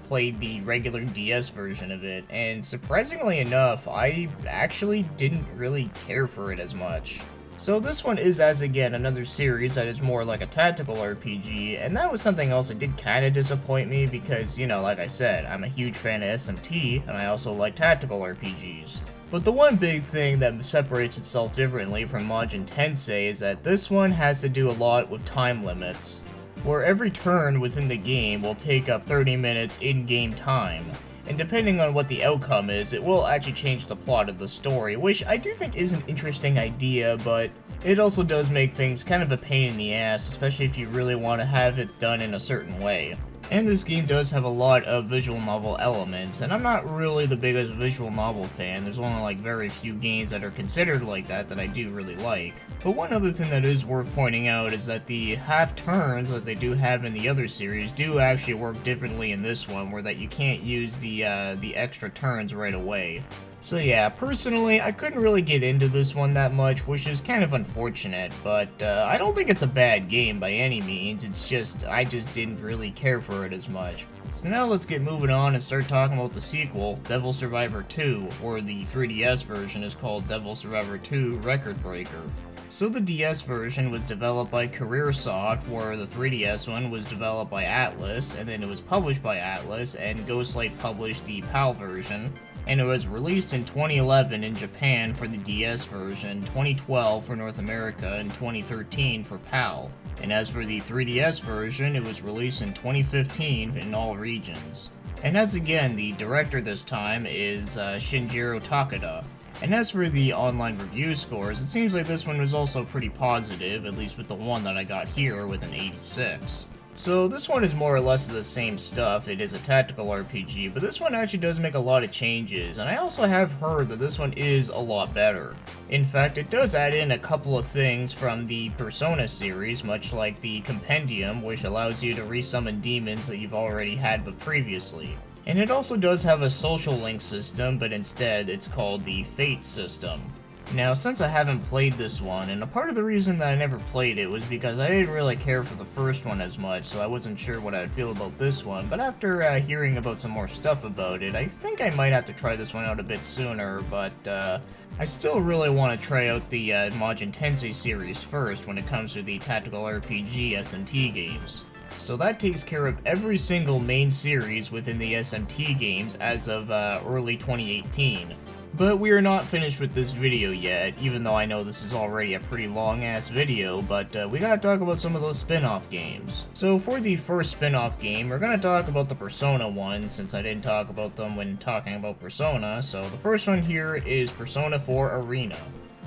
played the regular DS version of it, and surprisingly enough, I actually didn't really care for it as much. So this one is, as again, another series that is more like a tactical RPG, and that was something else that did kind of disappoint me because, you know, like I said, I'm a huge fan of SMT, and I also like tactical RPGs. But the one big thing that separates itself differently from Majin Tensei is that this one has to do a lot with time limits, where every turn within the game will take up 30 minutes in-game time. And depending on what the outcome is, it will actually change the plot of the story, which I do think is an interesting idea, but it also does make things kind of a pain in the ass, especially if you really want to have it done in a certain way. And this game does have a lot of visual novel elements, and I'm not really the biggest visual novel fan. There's only like very few games that are considered like that I do really like. But one other thing that is worth pointing out is that the half turns that they do have in the other series do actually work differently in this one, where that you can't use the extra turns right away. So yeah, personally, I couldn't really get into this one that much, which is kind of unfortunate, but I don't think it's a bad game by any means. It's just, I just didn't really care for it as much. So now let's get moving on and start talking about the sequel, Devil Survivor 2, or the 3DS version is called Devil Survivor 2 Record Breaker. So the DS version was developed by Careersoft, where the 3DS one was developed by Atlus, and then it was published by Atlus, and Ghostlight published the PAL version. And it was released in 2011 in Japan for the DS version, 2012 for North America, and 2013 for PAL. And as for the 3DS version, it was released in 2015 in all regions. And as again, the director this time is Shinjiro Takada. And as for the online review scores, it seems like this one was also pretty positive, at least with the one that I got here with an 86. So this one is more or less the same stuff. It is a tactical RPG, but this one actually does make a lot of changes, and I also have heard that this one is a lot better. In fact, it does add in a couple of things from the Persona series, much like the Compendium, which allows you to resummon demons that you've already had but previously. And it also does have a social link system, but instead it's called the Fate system. Now, since I haven't played this one, and a part of the reason that I never played it was because I didn't really care for the first one as much, so I wasn't sure what I'd feel about this one, but after hearing about some more stuff about it, I think I might have to try this one out a bit sooner, but I still really want to try out the Majin Tensei series first when it comes to the tactical RPG SMT games. So that takes care of every single main series within the SMT games as of early 2018. But we are not finished with this video yet, even though I know this is already a pretty long-ass video, but we gotta talk about some of those spin-off games. So for the first spin-off game, we're gonna talk about the Persona one, since I didn't talk about them when talking about Persona. So the first one here is Persona 4 Arena.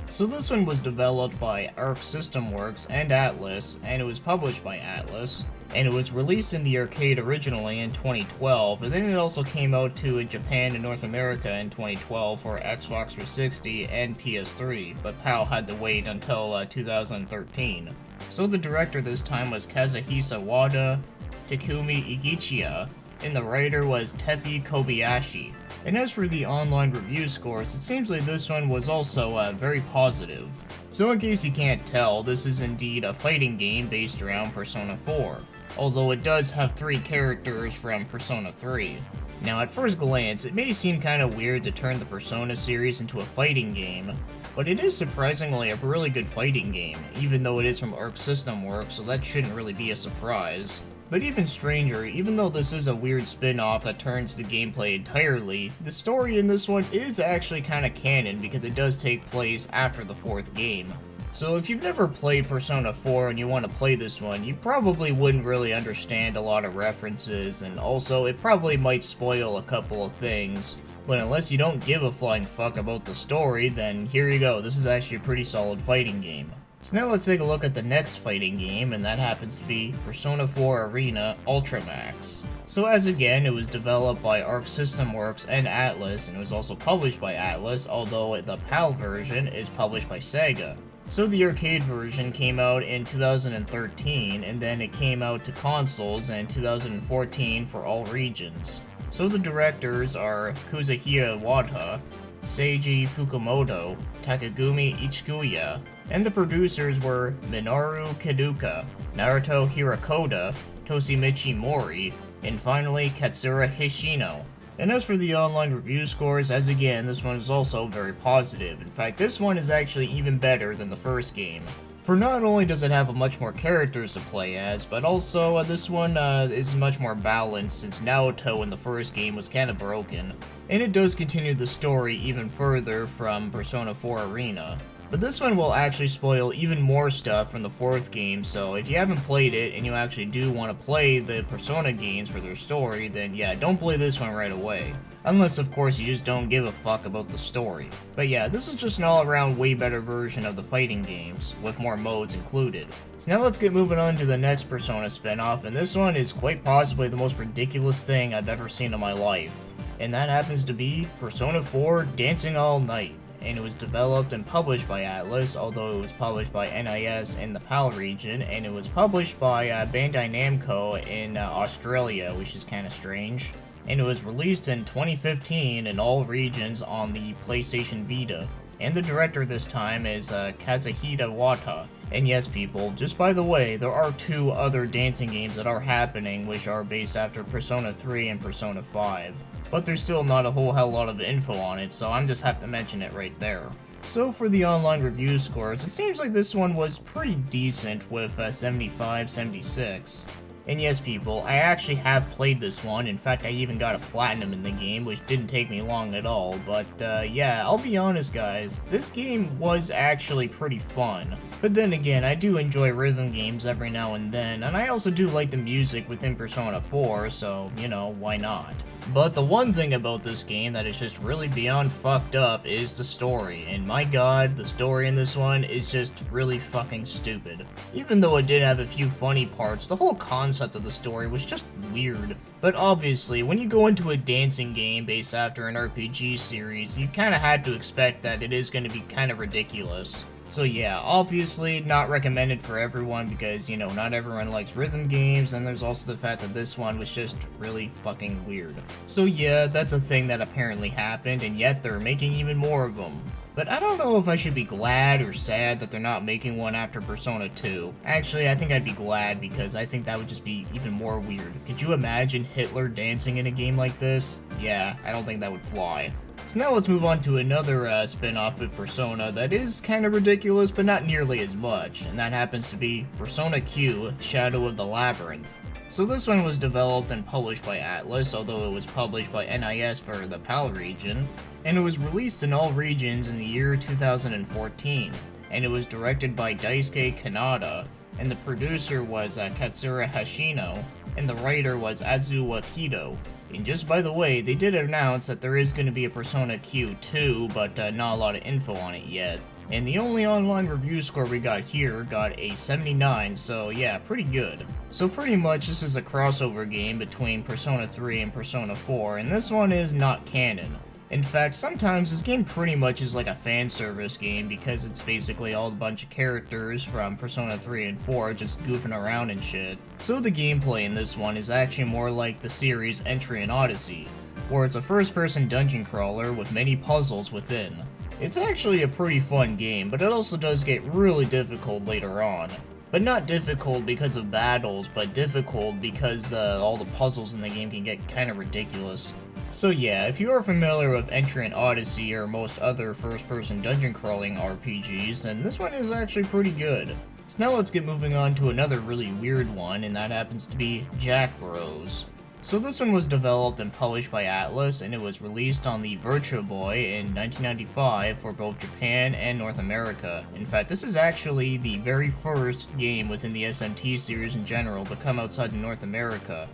So this one was developed by Arc System Works and Atlus, and it was published by Atlus. And it was released in the arcade originally in 2012, and then it also came out to Japan and North America in 2012 for Xbox 360 and PS3, but PAL had to wait until 2013. So the director this time was Kazuhisa Wada, Takumi Igichiya, and the writer was Teppei Kobayashi. And as for the online review scores, it seems like this one was also very positive. So in case you can't tell, this is indeed a fighting game based around Persona 4. Although it does have 3 characters from Persona 3. Now at first glance, it may seem kinda weird to turn the Persona series into a fighting game, but it is surprisingly a really good fighting game, even though it is from Arc System Works, so that shouldn't really be a surprise. But even stranger, even though this is a weird spin-off that turns the gameplay entirely, the story in this one is actually kinda canon because it does take place after the 4th game. So if you've never played Persona 4 and you want to play this one, you probably wouldn't really understand a lot of references, and also it probably might spoil a couple of things. But unless you don't give a flying fuck about the story, then here you go, this is actually a pretty solid fighting game. So now let's take a look at the next fighting game, and that happens to be Persona 4 Arena Ultramax. So as again, it was developed by Arc System Works and Atlus, and it was also published by Atlus, although the PAL version is published by Saga. So the arcade version came out in 2013, and then it came out to consoles in 2014 for all regions. So the directors are Kazuhisa Wada, Seiji Fukumoto, Takagumi Ichikuya, and the producers were Minoru Kaduka, Naruto Hirakoda, Tosimichi Mori, and finally Katsura Hishino. And as for the online review scores, as again, this one is also very positive. In fact, this one is actually even better than the first game. For not only does it have much more characters to play as, but also this one is much more balanced since Naoto in the first game was kinda broken. And it does continue the story even further from Persona 4 Arena. But this one will actually spoil even more stuff from the fourth game, so if you haven't played it and you actually do want to play the Persona games for their story, then yeah, don't play this one right away. Unless of course you just don't give a fuck about the story. But yeah, this is just an all-around way better version of the fighting games, with more modes included. So now let's get moving on to the next Persona spin-off, and this one is quite possibly the most ridiculous thing I've ever seen in my life. And that happens to be Persona 4 Dancing All Night. And it was developed and published by Atlus, although it was published by NIS in the PAL region, and it was published by Bandai Namco in Australia, which is kinda strange. And it was released in 2015 in all regions on the PlayStation Vita. And the director this time is Kazuhida Wata. And yes people, just by the way, there are 2 other dancing games that are happening which are based after Persona 3 and Persona 5. But there's still not a whole hell lot of info on it, so I'm just have to mention it right there. So for the online review scores, it seems like this one was pretty decent with 75, 76. And yes people, I actually have played this one. In fact, I even got a platinum in the game, which didn't take me long at all. But yeah, I'll be honest guys, this game was actually pretty fun. But then again, I do enjoy rhythm games every now and then, and I also do like the music within Persona 4, so, you know, why not? But the one thing about this game that is just really beyond fucked up is the story, and my god, the story in this one is just really fucking stupid. Even though it did have a few funny parts, the whole concept of the story was just weird. But obviously, when you go into a dancing game based after an RPG series, you kinda had to expect that it is gonna be kinda ridiculous. So yeah, obviously not recommended for everyone because, you know, not everyone likes rhythm games, and there's also the fact that this one was just really fucking weird. So yeah, that's a thing that apparently happened, and yet they're making even more of them. But I don't know if I should be glad or sad that they're not making one after Persona 2. Actually, I think I'd be glad because I think that would just be even more weird. Could you imagine Hitler dancing in a game like this? Yeah, I don't think that would fly. So now let's move on to another spin-off of Persona that is kind of ridiculous, but not nearly as much, and that happens to be Persona Q, Shadow of the Labyrinth. So this one was developed and published by Atlus, although it was published by NIS for the PAL region, and it was released in all regions in the year 2014, and it was directed by Daisuke Kanada, and the producer was Katsura Hashino, and the writer was Azuwa Kido. And just by the way, they did announce that there is going to be a Persona Q2, but not a lot of info on it yet. And the only online review score we got here got a 79, so yeah, pretty good. So pretty much this is a crossover game between Persona 3 and Persona 4, and this one is not canon. In fact, sometimes this game pretty much is like a fan service game because it's basically all a bunch of characters from Persona 3 and 4 just goofing around and shit. So the gameplay in this one is actually more like the series Entry and Odyssey, where it's a first-person dungeon crawler with many puzzles within. It's actually a pretty fun game, but it also does get really difficult later on. But not difficult because of battles, but difficult because all the puzzles in the game can get kinda ridiculous. So yeah, if you are familiar with Entry and Odyssey or most other first-person dungeon crawling RPGs, then this one is actually pretty good. So now let's get moving on to another really weird one, and that happens to be Jack Bros. So this one was developed and published by Atlus, and it was released on the Virtua Boy in 1995 for both Japan and North America. In fact, this is actually the very first game within the SMT series in general to come outside of North America.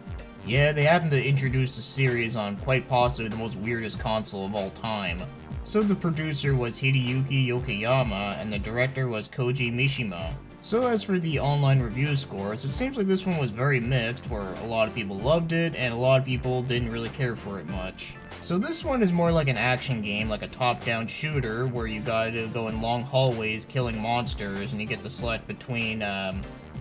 Yeah, they happened to introduce the series on quite possibly the most weirdest console of all time. So the producer was Hideyuki Yokoyama, and the director was Koji Mishima. So as for the online review scores, it seems like this one was very mixed, where a lot of people loved it, and a lot of people didn't really care for it much. So this one is more like an action game, like a top-down shooter, where you gotta go in long hallways killing monsters, and you get to select between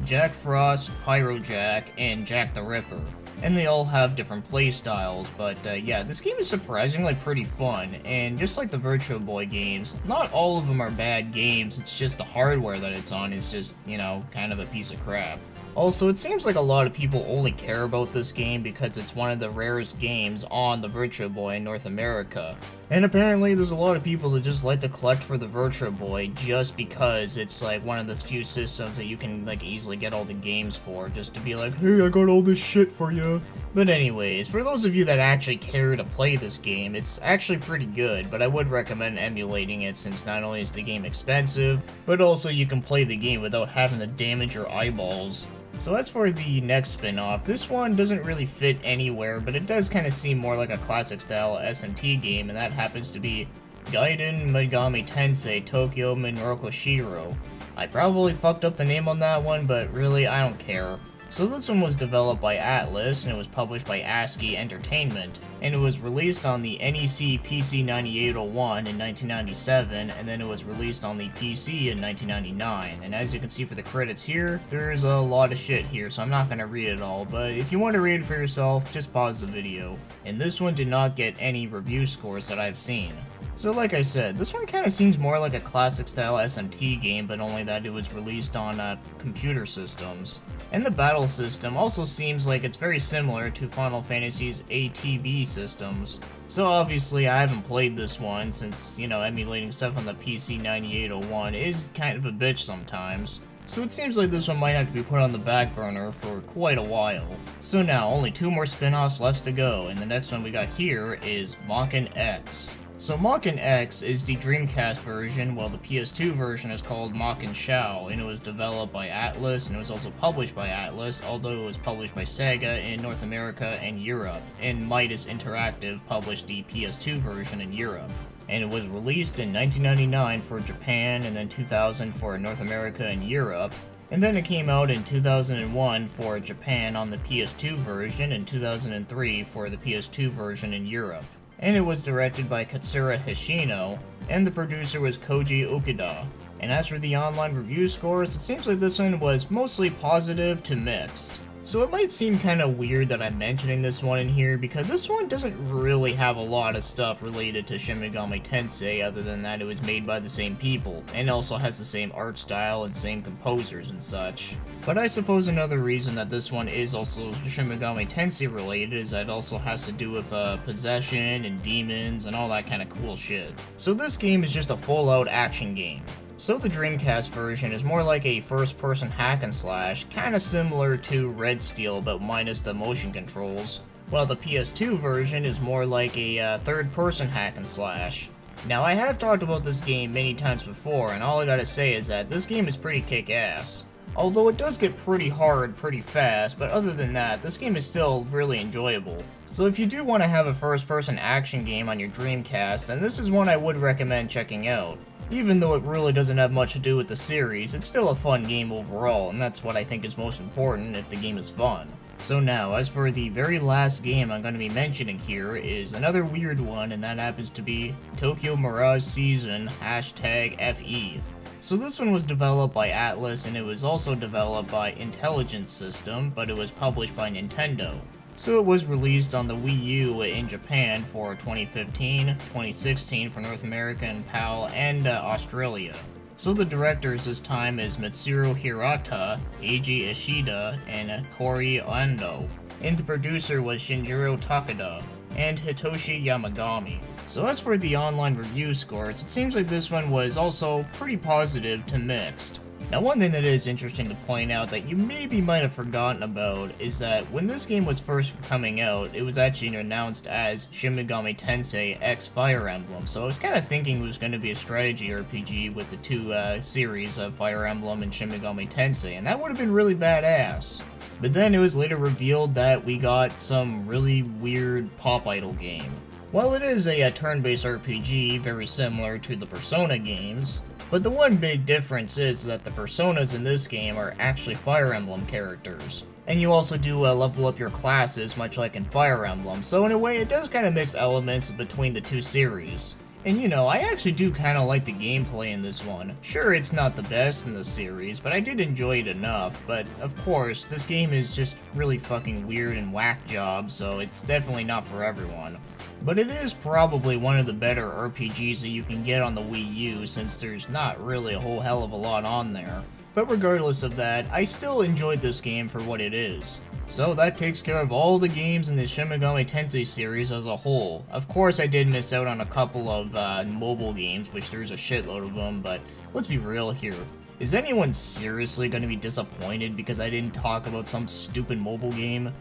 Jack Frost, Pyro Jack, and Jack the Ripper. and they all have different play styles, but yeah, this game is surprisingly pretty fun, and just like the Virtual Boy games, not all of them are bad games, it's just the hardware that it's on is just, you know, kind of a piece of crap. Also, it seems like a lot of people only care about this game because it's one of the rarest games on the Virtual Boy in North America. And apparently there's a lot of people that just like to collect for the Virtual Boy just because it's like one of the few systems that you can like easily get all the games for, just to be like, hey, I got all this shit for you. But anyways, for those of you that actually care to play this game, it's actually pretty good, but I would recommend emulating it since not only is the game expensive, but also you can play the game without having to damage your eyeballs. So as for the next spin-off, this one doesn't really fit anywhere, but it does kind of seem more like a classic style SMT game, and that happens to be Gaiden Megami Tensei Tokyo Minroku Shiro. I probably fucked up the name on that one, but really, I don't care. So this one was developed by Atlus, and it was published by ASCII Entertainment, and it was released on the NEC PC 9801 in 1997, and then it was released on the PC in 1999, and as you can see for the credits here, there's a lot of shit here, so I'm not going to read it all, but if you want to read it for yourself, just pause the video. And this one did not get any review scores that I've seen. So like I said, this one kind of seems more like a classic style SMT game, but only that it was released on computer systems. And the battle system also seems like it's very similar to Final Fantasy's ATB systems. So obviously I haven't played this one since, you know, emulating stuff on the PC 9801 is kind of a bitch sometimes. So it seems like this one might have to be put on the back burner for quite a while. So now, only 2 more spin-offs left to go, and the next one we got here is Maken X. So Maken X is the Dreamcast version, while the PS2 version is called Maken Shao, and it was developed by Atlus, and it was also published by Atlus, although it was published by Saga in North America and Europe, and Midas Interactive published the PS2 version in Europe. And it was released in 1999 for Japan, and then 2000 for North America and Europe, and then it came out in 2001 for Japan on the PS2 version, and 2003 for the PS2 version in Europe. And it was directed by Katsura Hishino, and the producer was Koji Ukuda. And as for the online review scores, it seems like this one was mostly positive to mixed. So it might seem kind of weird that I'm mentioning this one in here, because this one doesn't really have a lot of stuff related to Shin Megami Tensei, other than that it was made by the same people, and also has the same art style and same composers and such. But I suppose another reason that this one is also Shin Megami Tensei related is that it also has to do with possession and demons and all that kind of cool shit. So this game is just a full-out action game. So the Dreamcast version is more like a first-person hack and slash, kinda similar to Red Steel but minus the motion controls, while the PS2 version is more like a third-person hack and slash. Now I have talked about this game many times before, and all I gotta say is that this game is pretty kick-ass. Although it does get pretty hard pretty fast, but other than that, this game is still really enjoyable. So if you do want to have a first-person action game on your Dreamcast, then this is one I would recommend checking out. Even though it really doesn't have much to do with the series, it's still a fun game overall, and that's what I think is most important if the game is fun. So now, as for the very last game I'm going to be mentioning here is another weird one, and that happens to be Tokyo Mirage Season #FE. So this one was developed by Atlus, and it was also developed by Intelligence System, but it was published by Nintendo. So it was released on the Wii U in Japan for 2015, 2016 for North America and PAL, and Australia. So the directors this time is Mitsuru Hirata, Eiji Ishida, and Kori Ando. And the producer was Shinjiro Takeda, and Hitoshi Yamagami. So as for the online review scores, it seems like this one was also pretty positive to mixed. Now one thing that is interesting to point out that you maybe might have forgotten about is that when this game was first coming out, it was actually announced as Shin Megami Tensei X Fire Emblem, so I was kind of thinking it was going to be a strategy RPG with the two series of Fire Emblem and Shin Megami Tensei, and that would have been really badass. But then it was later revealed that we got some really weird pop idol game. While it is a turn-based RPG very similar to the Persona games, but the one big difference is that the personas in this game are actually Fire Emblem characters. And you also do level up your classes much like in Fire Emblem, so in a way it does kind of mix elements between the two series. And you know, I actually do kind of like the gameplay in this one. Sure, it's not the best in the series, but I did enjoy it enough. But of course, this game is just really fucking weird and whack job, so it's definitely not for everyone. But it is probably one of the better RPGs that you can get on the Wii U, since there's not really a whole hell of a lot on there. But regardless of that, I still enjoyed this game for what it is. So that takes care of all the games in the Shin Megami Tensei series as a whole. Of course I did miss out on a couple of mobile games, which there's a shitload of them, but let's be real here. Is anyone seriously going to be disappointed because I didn't talk about some stupid mobile game?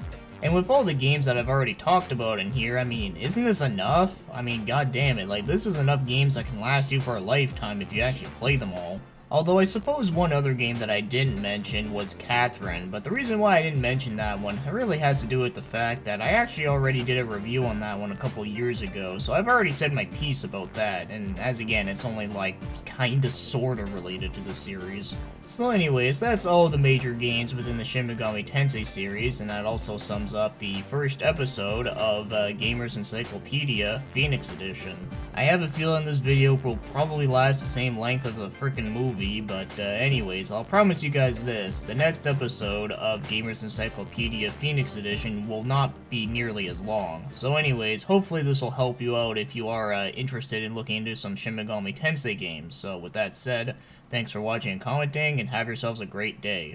And with all the games that I've already talked about in here, I mean, isn't this enough? I mean, god damn it, like this is enough games that can last you for a lifetime if you actually play them all. Although I suppose one other game that I didn't mention was Catherine, but the reason why I didn't mention that one really has to do with the fact that I actually already did a review on that one a couple years ago, so I've already said my piece about that, and as again, it's only like kinda sorta related to the series. So anyways, that's all the major games within the Shin Megami Tensei series, and that also sums up the first episode of Gamers Encyclopedia Phoenix Edition. I have a feeling this video will probably last the same length as the frickin' movie, but anyways, I'll promise you guys this, the next episode of Gamers Encyclopedia Phoenix Edition will not be nearly as long. So anyways, hopefully this will help you out if you are interested in looking into some Shin Megami Tensei games. So with that said, thanks for watching and commenting, and have yourselves a great day.